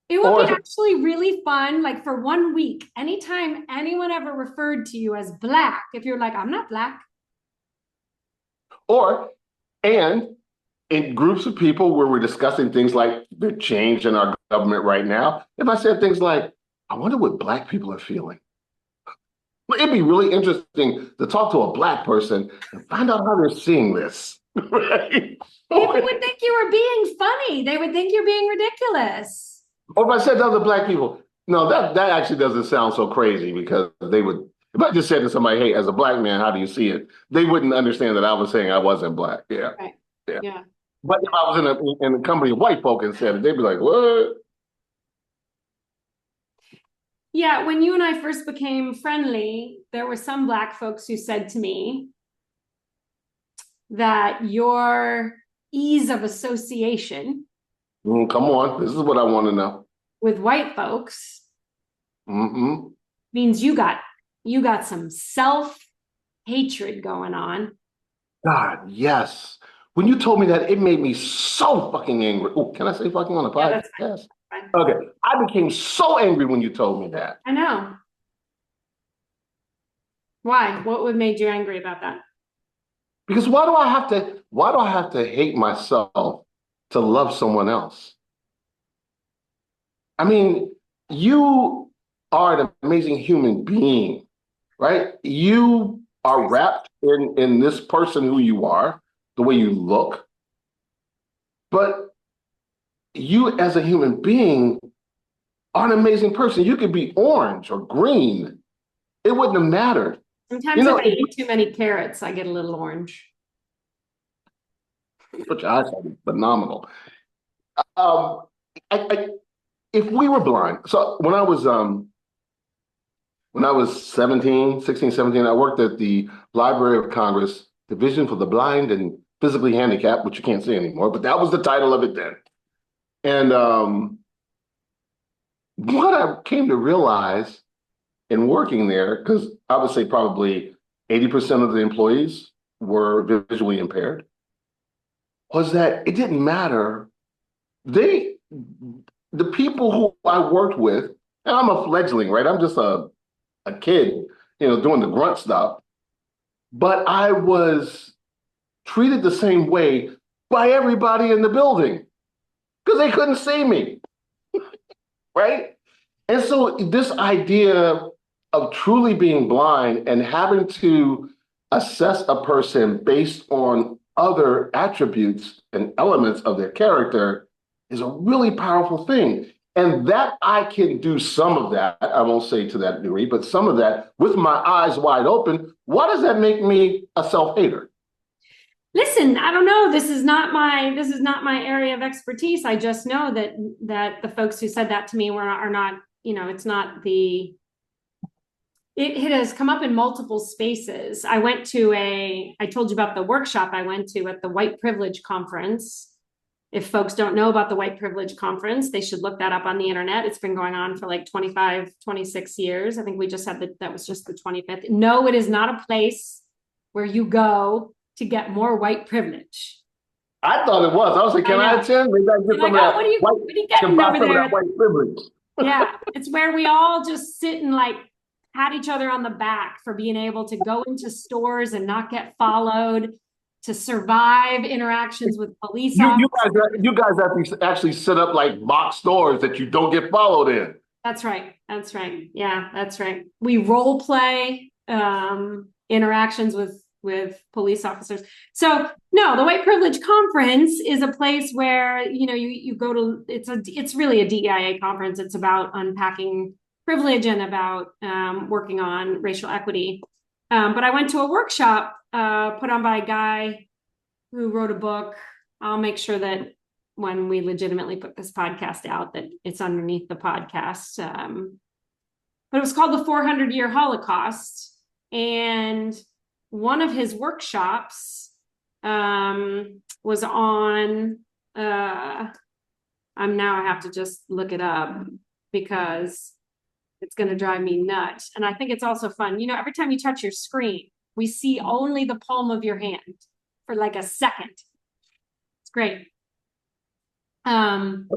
It would be actually really fun, for 1 week, anytime anyone ever referred to you as Black, if you're like, I'm not Black. And in groups of people where we're discussing things like the change in our government right now, if I said things like, I wonder what Black people are feeling. It'd be really interesting to talk to a Black person and find out how they're seeing this. Right? People would think you were being funny. They would think you're being ridiculous. Or if I said to other Black people, no, that actually doesn't sound so crazy, because they would, if I just said to somebody, hey, as a Black man, how do you see it? They wouldn't understand that I was saying I wasn't Black. Yeah. Right. Yeah. But if I was in a company of white folk and said it, they'd be like, what? Yeah, when you and I first became friendly, there were some Black folks who said to me that your ease of association Come on, this is what I want to know. With white folks means you got some self-hatred going on. God, yes. When you told me that, it made me so fucking angry. Oh, can I say fucking on the podcast? Yeah, that's fine. Okay. I became so angry when you told me that. I know. Why? What would made you angry about that? Because why do I have to hate myself to love someone else? I mean, you are an amazing human being, right? You are wrapped in this person who you are, the way you look. But you as a human being are an amazing person. You could be orange or green. It wouldn't have mattered. Sometimes if I eat too many carrots, I get a little orange. Which I find phenomenal. If we were blind, so when I was 16, 17, I worked at the Library of Congress, Division for the Blind and Physically Handicapped, which you can't see anymore, but that was the title of it then. And what I came to realize in working there, because I would say probably 80% of the employees were visually impaired, was that it didn't matter. The people who I worked with, and I'm a fledgling, right? I'm just a kid, doing the grunt stuff. But I was treated the same way by everybody in the building because they couldn't see me, right? And so this idea of truly being blind and having to assess a person based on other attributes and elements of their character is a really powerful thing. And that I can do some of that, I won't say to that degree, but some of that with my eyes wide open. Why does that make me a self-hater? Listen, I don't know. This is not my area of expertise. I just know that the folks who said that to me are not, it's not the, it has come up in multiple spaces. I told you about the workshop I went to at the White Privilege Conference. If folks don't know about the White Privilege Conference, they should look that up on the internet. It's been going on for like 25, 26 years. I think we just had that was just the 25th. No, it is not a place where you go to get more white privilege. I thought it was. I was like, can I attend? Maybe I get some of that. What are you getting over there? White privilege. Yeah, it's where we all just sit and like pat each other on the back for being able to go into stores and not get followed, to survive interactions with police officers. You guys actually set up like mock stores that you don't get followed in. That's right. That's right. Yeah, that's right. We role play interactions with police officers. So no, the White Privilege Conference is a place where, you go to, it's really a DEIA conference. It's about unpacking privilege and about working on racial equity. But I went to a workshop put on by a guy who wrote a book. I'll make sure that when we legitimately put this podcast out, that it's underneath the podcast. But it was called The 400-Year Holocaust. And one of his workshops was on, I have to just look it up because it's going to drive me nuts. And I think it's also fun. Every time you touch your screen, we see only the palm of your hand for like a second. It's great. You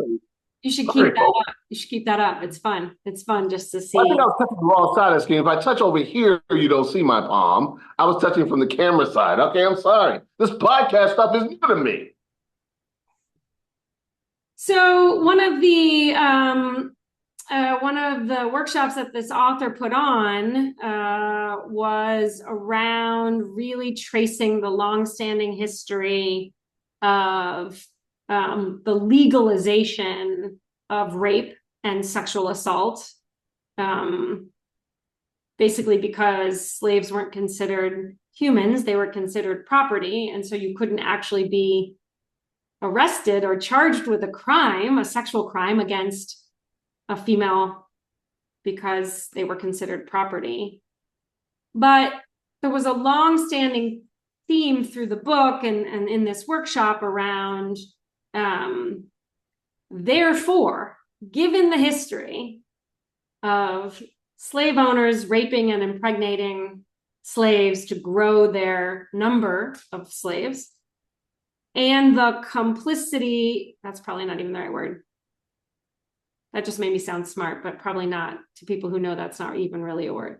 should keep that up. You should keep that up. It's fun. It's fun just to see. I think I was touching the wrong side of the screen. If I touch over here, you don't see my palm. I was touching from the camera side. Okay, I'm sorry. This podcast stuff is new to me. So one of the workshops that this author put on was around really tracing the longstanding history of the legalization of rape and sexual assault, basically because slaves weren't considered humans, they were considered property, and so you couldn't actually be arrested or charged with a sexual crime against a female because they were considered property. But there was a long-standing theme through the book and in this workshop around, therefore, given the history of slave owners raping and impregnating slaves to grow their number of slaves, and the complicity, that's probably not even the right word. That just made me sound smart, but probably not to people who know that's not even really a word.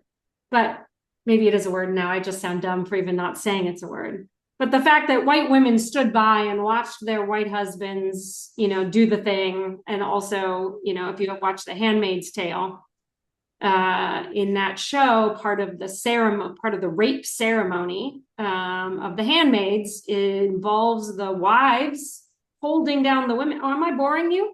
But maybe it is a word now. I just sound dumb for even not saying it's a word. But the fact that white women stood by and watched their white husbands, do the thing. And also, if you watch The Handmaid's Tale, in that show, part of the rape ceremony of the handmaids involves the wives holding down the women. Oh, am I boring you?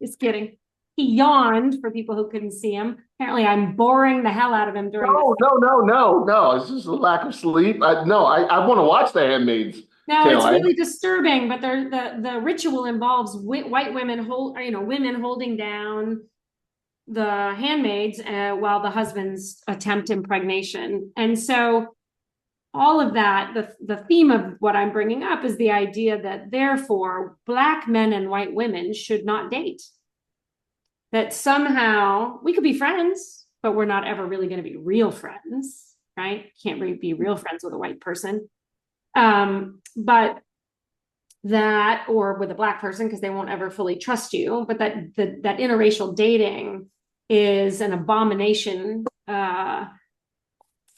Just kidding. He yawned for people who couldn't see him. Apparently, I'm boring the hell out of him during. No. It's just a lack of sleep. I want to watch The Handmaid's No, Tale. It's really disturbing. But the ritual involves white women women holding down the handmaids while the husbands attempt impregnation. And so all of that, the theme of what I'm bringing up is the idea that therefore Black men and white women should not date. That somehow we could be friends, but we're not ever really going to be real friends, right? Can't really be real friends with a white person. But that, or with a Black person, because they won't ever fully trust you, but that interracial dating is an abomination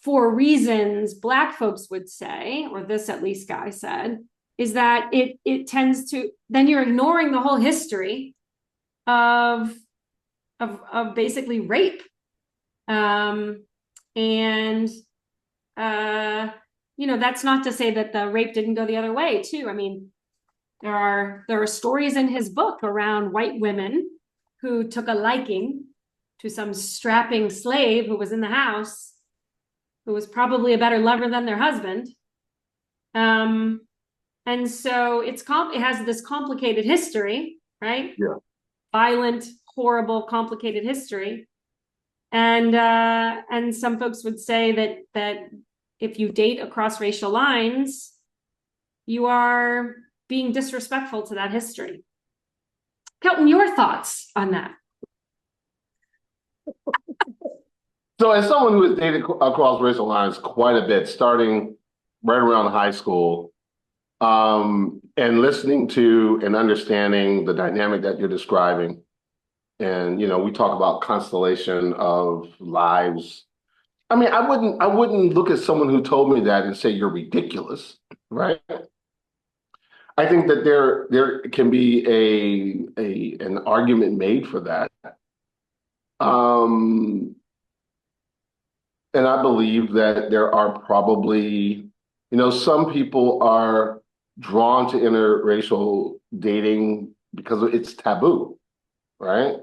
for reasons Black folks would say, or this at least guy said, is that it tends to, then you're ignoring the whole history of basically rape. And, that's not to say that the rape didn't go the other way too. I mean, there are stories in his book around white women who took a liking to some strapping slave who was in the house, who was probably a better lover than their husband. And so it has this complicated history, right? Yeah. Violent, horrible, complicated history. And some folks would say that if you date across racial lines, you are being disrespectful to that history. Kelton, your thoughts on that? So as someone who has dated across racial lines quite a bit, starting right around high school, and listening to and understanding the dynamic that you're describing, and we talk about constellation of lives. I mean, I wouldn't look at someone who told me that and say you're ridiculous, right? I think that there can be an argument made for that. And I believe that there are probably, some people are drawn to interracial dating because it's taboo, right?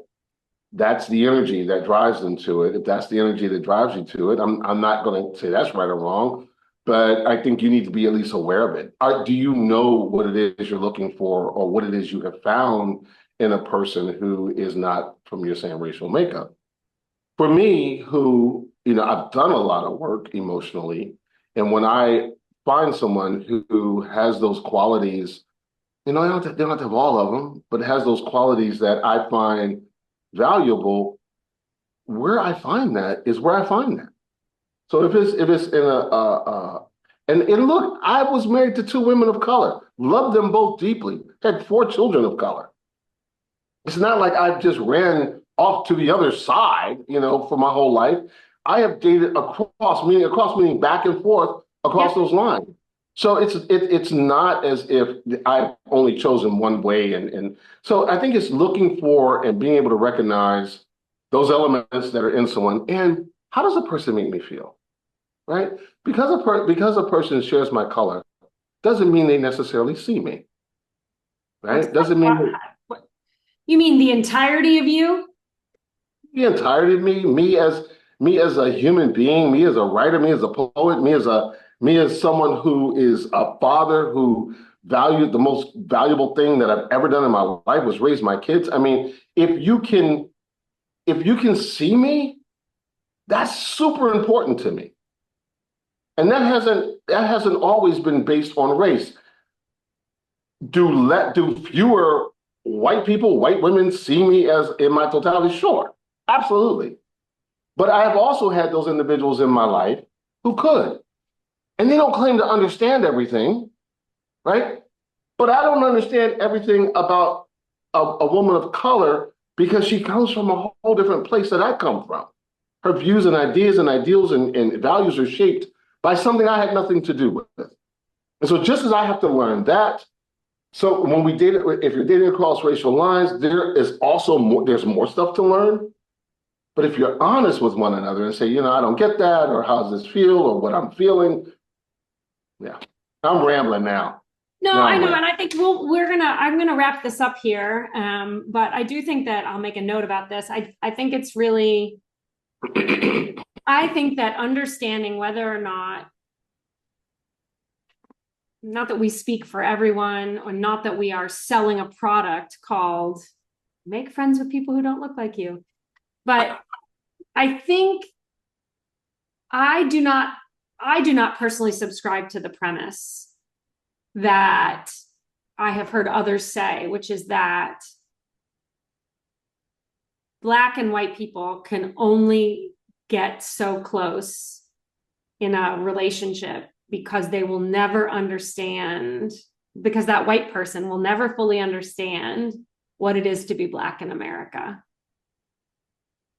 That's the energy that drives them to it. If that's the energy that drives you to it, I'm not going to say that's right or wrong, but I think you need to be at least aware of it. Do you know what it is you're looking for, or what it is you have found in a person who is not from your same racial makeup? For me, who, I've done a lot of work emotionally, and when I find someone who has those qualities, they don't have to have all of them, but has those qualities that I find valuable, where I find that is where I find that. So if it's in and look, I was married to 2 women of color, loved them both deeply, had 4 children of color. It's not like I just ran off to the other side, for my whole life. I have dated across meaning back and forth across those lines. So it's not as if I've only chosen one way. And so I think it's looking for and being able to recognize those elements that are in someone. And how does a person make me feel, right? Because a person shares my color doesn't mean they necessarily see me, right? Doesn't mean you mean the entirety of you? The entirety of me as a human being, me as a writer, me as a poet, me as someone who is a father who valued the most valuable thing that I've ever done in my life was raise my kids. I mean, if you can see me, that's super important to me. And that hasn't always been based on race. Do fewer white people, white women see me as in my totality? Sure, absolutely. But I have also had those individuals in my life who could. And they don't claim to understand everything, right? But I don't understand everything about a woman of color because she comes from a whole different place that I come from. Her views and ideas and ideals and values are shaped by something I had nothing to do with. And so just as I have to learn that, so when we date, if you're dating across racial lines, there's more stuff to learn. But if you're honest with one another and say, I don't get that, or how does this feel, or what I'm feeling, yeah, I'm rambling now. No, I know, and I think I'm gonna wrap this up here. But I do think that I'll make a note about this. I think it's really, I think that understanding whether or not that we speak for everyone, or not that we are selling a product called make friends with people who don't look like you. But I think I do not personally subscribe to the premise that I have heard others say, which is that Black and white people can only get so close in a relationship because they will never understand, because that white person will never fully understand what it is to be Black in America.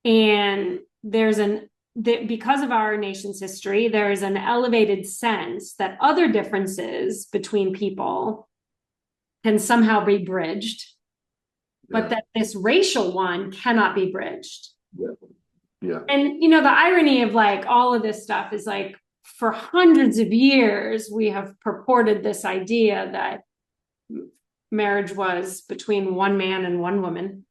And because of our nation's history, there is an elevated sense that other differences between people can somehow be bridged, but that this racial one cannot be bridged. Yeah. Yeah. And, you know, the irony of like all of this stuff is like for hundreds of years, we have purported this idea that marriage was between one man and one woman,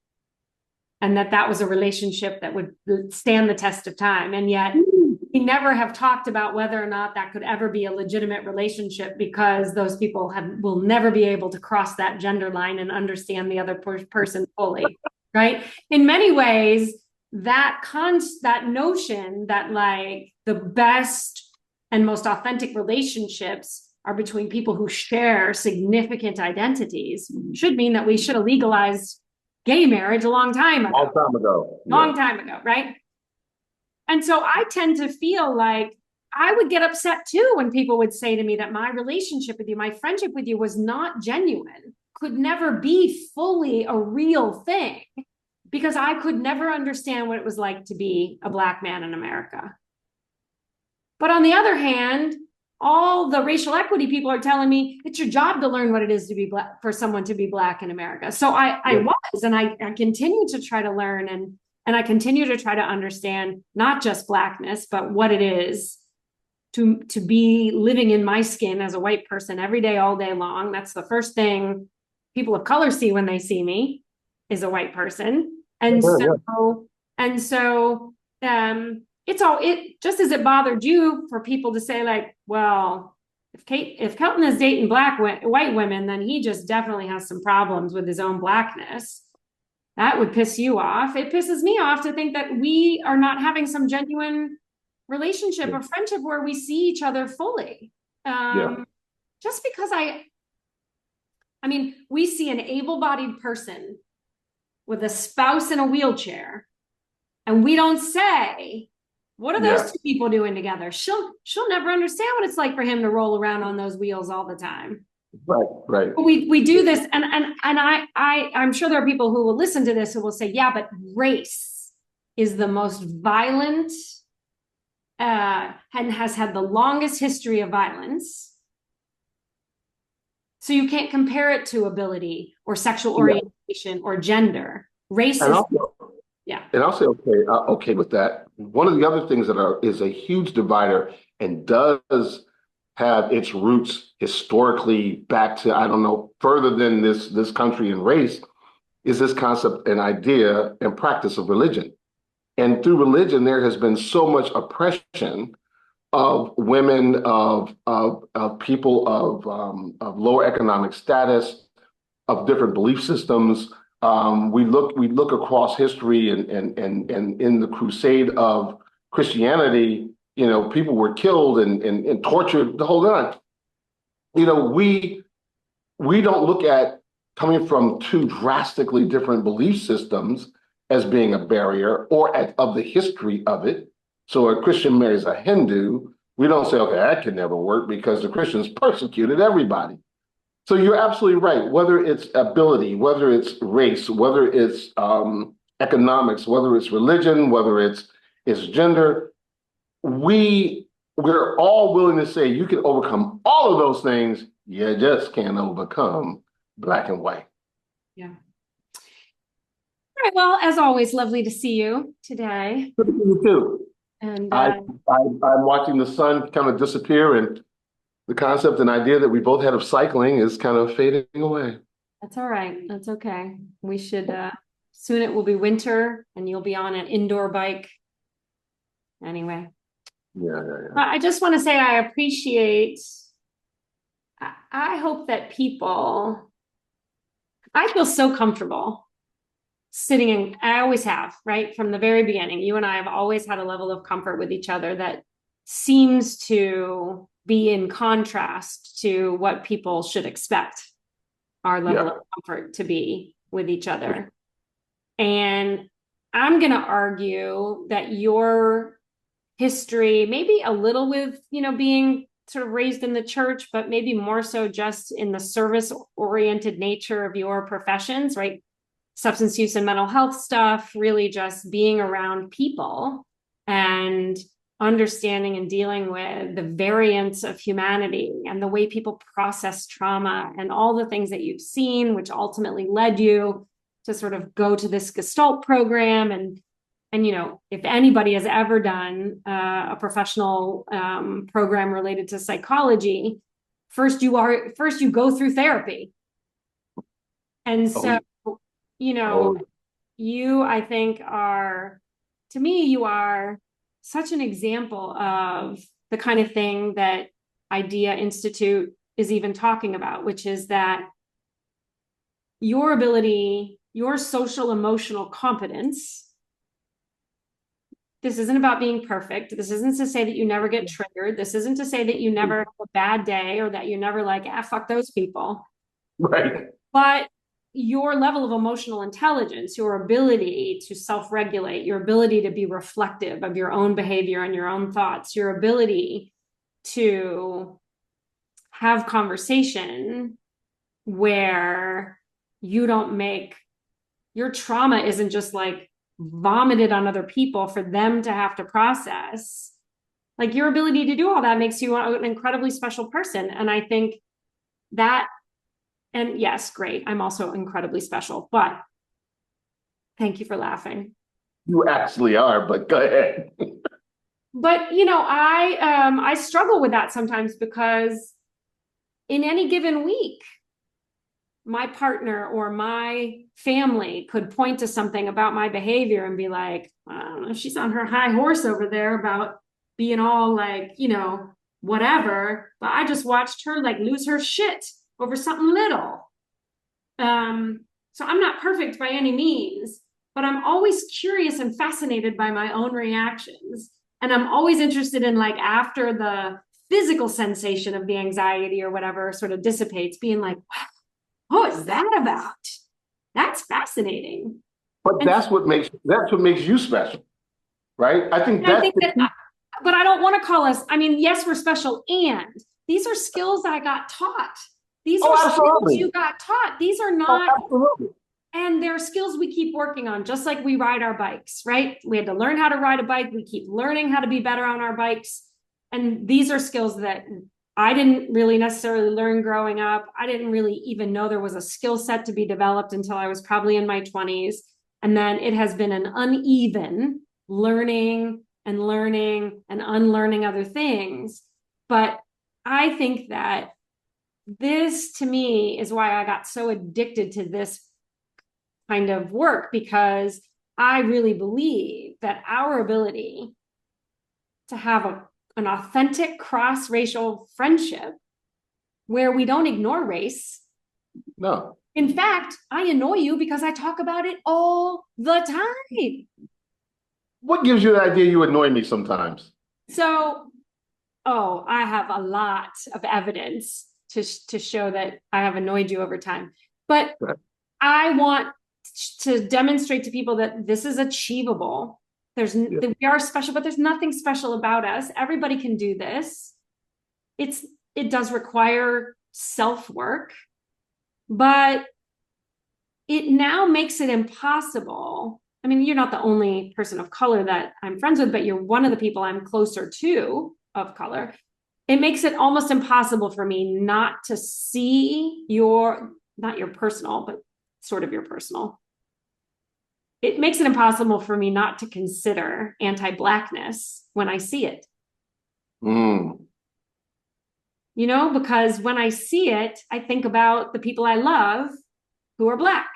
and that was a relationship that would stand the test of time. And yet we never have talked about whether or not that could ever be a legitimate relationship, because those people will never be able to cross that gender line and understand the other person fully, right? In many ways, that notion that like the best and most authentic relationships are between people who share significant identities should mean that we should have legalized gay marriage a long time ago. Long time ago. Long time ago, right? And so I tend to feel like I would get upset too when people would say to me that my relationship with you, my friendship with you was not genuine, could never be fully a real thing, because I could never understand what it was like to be a Black man in America. But on the other hand, all the racial equity people are telling me it's your job to learn what it is to be Black, for someone to be Black in America. So I was, and I continue to try to learn, and I continue to try to understand not just Blackness, but what it is to be living in my skin as a white person every day, all day long. That's the first thing people of color see when they see me, is a white person. And so it just as it bothered you for people to say like, well, if Kelton is dating white women, then he just definitely has some problems with his own Blackness. That would piss you off. It pisses me off to think that we are not having some genuine relationship or friendship where we see each other fully. Just because I mean, we see an able-bodied person with a spouse in a wheelchair, and we don't say, what are those two people doing together? She'll never understand what it's like for him to roll around on those wheels all the time. Right. But we do this, and I'm sure there are people who will listen to this who will say, yeah, but race is the most violent and has had the longest history of violence. So you can't compare it to ability or sexual orientation or gender. Race is, and I'll say okay with that. One of the other things that is a huge divider and does have its roots historically back to, I don't know, further than this country and race, is this concept and idea and practice of religion. And through religion, there has been so much oppression of women, of people of lower economic status, of different belief systems. We look across history, and in the crusade of Christianity, you know, people were killed and tortured, the whole nine. You know, we don't look at coming from two drastically different belief systems as being a barrier or of the history of it. So a Christian marries a Hindu, we don't say, okay, that can never work because the Christians persecuted everybody. So you're absolutely right. Whether it's ability, whether it's race, whether it's economics, whether it's religion, whether it's gender, we're all willing to say you can overcome all of those things. You just can't overcome Black and white. Yeah. All right. Well, as always, lovely to see you today. Good to see you too. And I'm watching the sun kind of disappear, and the concept and idea that we both had of cycling is kind of fading away. That's all right. That's okay. We should soon it will be winter and you'll be on an indoor bike. Anyway. Yeah. I just want to say I appreciate, I hope that I feel so comfortable sitting in, I always have, right? From the very beginning, you and I have always had a level of comfort with each other that seems to be in contrast to what people should expect our level of comfort to be with each other. And I'm going to argue that your history, maybe a little with, you know, being sort of raised in the church, but maybe more so just in the service-oriented nature of your professions, right? Substance use and mental health stuff, really just being around people and understanding and dealing with the variance of humanity and the way people process trauma and all the things that you've seen, which ultimately led you to sort of go to this Gestalt program and And, if anybody has ever done a professional program related to psychology, first you go through therapy. And so, Oh, I think to me, you are such an example of the kind of thing that IDEIA Institute is even talking about, which is that your ability, your social emotional competence. This isn't about being perfect. This isn't to say that you never get triggered. This isn't to say that you never have a bad day or that you're never like, fuck those people. right. But your level of emotional intelligence, your ability to self-regulate, your ability to be reflective of your own behavior and your own thoughts, your ability to have conversation where you don't make your trauma isn't just like vomited on other people for them to have to process. Like, your ability to do all that makes you an incredibly special person. And I think that, and yes, great, I'm also incredibly special, but thank you for laughing. You actually are, but go ahead. But I struggle with that sometimes, because in any given week, my partner or my family could point to something about my behavior and be like, I don't know, she's on her high horse over there about being all like, whatever. But I just watched her like lose her shit over something little. So I'm not perfect by any means, but I'm always curious and fascinated by my own reactions. And I'm always interested in, like, after the physical sensation of the anxiety or whatever sort of dissipates, being like, wow, what is that about? That's fascinating. But And that's what makes you special, right? I think I that's think that, but I don't want to call us, I mean, yes, we're special. And these are skills I got taught. These are skills you got taught. These are not, absolutely. and they're skills we keep working on, just like we ride our bikes, right? We had to learn how to ride a bike. We keep learning how to be better on our bikes. And these are skills that I didn't really necessarily learn growing up. I didn't really even know there was a skill set to be developed until I was probably in my 20s. And then it has been an uneven learning and learning and unlearning other things. But I think that this, to me, is why I got so addicted to this kind of work, because I really believe that our ability to have an authentic cross-racial friendship where we don't ignore race. No. In fact, I annoy you because I talk about it all the time. What gives you the idea you annoy me sometimes? So, I have a lot of evidence to show that I have annoyed you over time. But I want to demonstrate to people that this is achievable. We are special, but there's nothing special about us. Everybody can do this. It does require self-work, but it now makes it impossible. I mean, you're not the only person of color that I'm friends with, but you're one of the people I'm closer to of color. It makes it almost impossible for me not to see not your personal, but sort of your personal. It makes it impossible for me not to consider anti-Blackness when I see it. Because when I see it, I think about the people I love who are Black.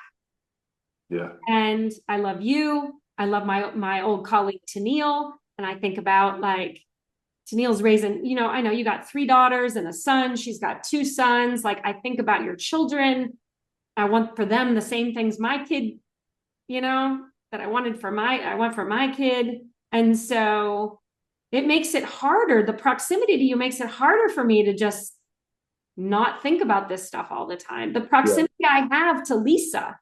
Yeah. And I love you. I love my old colleague, Tennille. And I think about, like, Tennille's raising, I know you got 3 daughters and a son. She's got 2 sons. Like, I think about your children. I want for them the same things my kid, that I want for my kid. And so it makes it harder. The proximity to you makes it harder for me to just not think about this stuff all the time. The proximity I have to Lisa,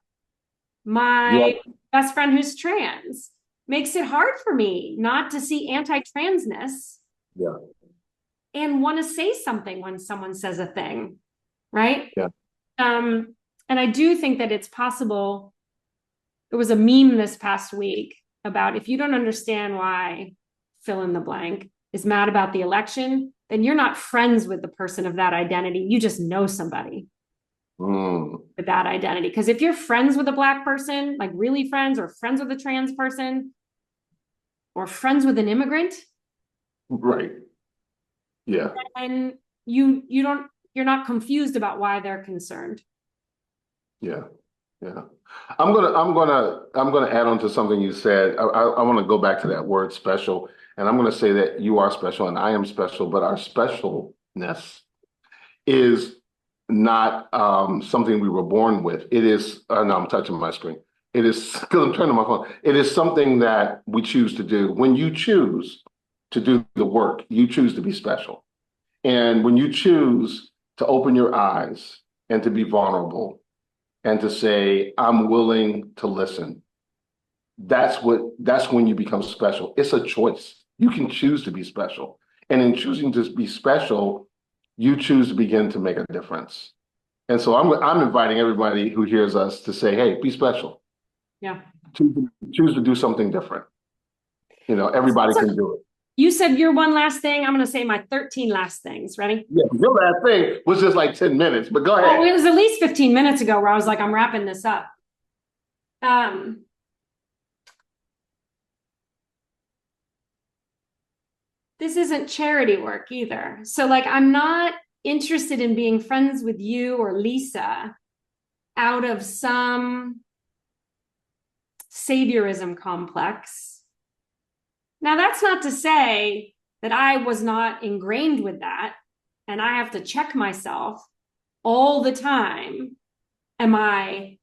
my best friend who's trans, makes it hard for me not to see anti-transness and want to say something when someone says a thing, right? And I do think that it's possible. There was a meme this past week about, if you don't understand why fill in the blank is mad about the election, then you're not friends with the person of that identity. You just know somebody with that identity. Because if you're friends with a Black person, like really friends, or friends with a trans person, or friends with an immigrant. Right. Yeah. And you're not confused about why they're concerned. Yeah. Yeah. I'm gonna add on to something you said. I want to go back to that word special, and I'm gonna say that you are special and I am special, but our specialness is not something we were born with. It is, no, I'm touching my screen. It is, because I'm turning my phone. It is something that we choose to do. When you choose to do the work, you choose to be special. And when you choose to open your eyes and to be vulnerable and to say, I'm willing to listen, that's when you become special. It's a choice. You can choose to be special. And in choosing to be special, you choose to begin to make a difference. And so I'm inviting everybody who hears us to say, hey, be special. Yeah. Choose to do something different. Everybody can do it. You said your one last thing. I'm going to say my 13 last things. Ready? Yeah, your last thing was just like 10 minutes, but go ahead. Oh, it was at least 15 minutes ago where I was like, I'm wrapping this up. This isn't charity work either. So like, I'm not interested in being friends with you or Lisa out of some saviorism complex. Now, that's not to say that I was not ingrained with that, and I have to check myself all the time. Am I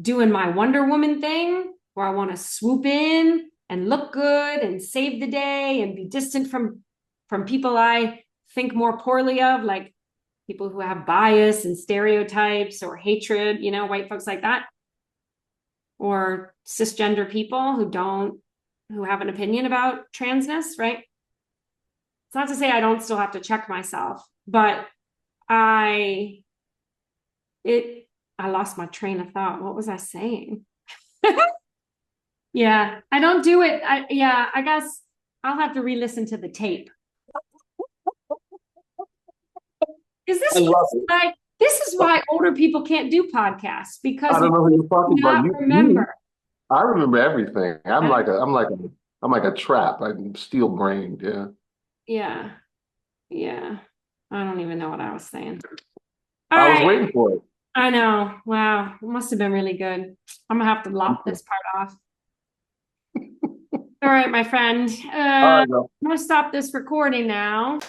doing my Wonder Woman thing where I want to swoop in and look good and save the day and be distant from people I think more poorly of, like people who have bias and stereotypes or hatred, white folks like that, or cisgender people who have an opinion about transness, right? It's not to say I don't still have to check myself, but I lost my train of thought. What was I saying? Yeah, I don't do it. I guess I'll have to re-listen to the tape. This is why older people can't do podcasts, because I don't know who you're talking about. Remember. I remember everything. I'm like a trap. I'm steel brained. Yeah. Yeah. Yeah. I don't even know what I was saying. I was waiting for it. I know. Wow. It must have been really good. I'm gonna have to lop this part off. All right, my friend. I'm gonna stop this recording now.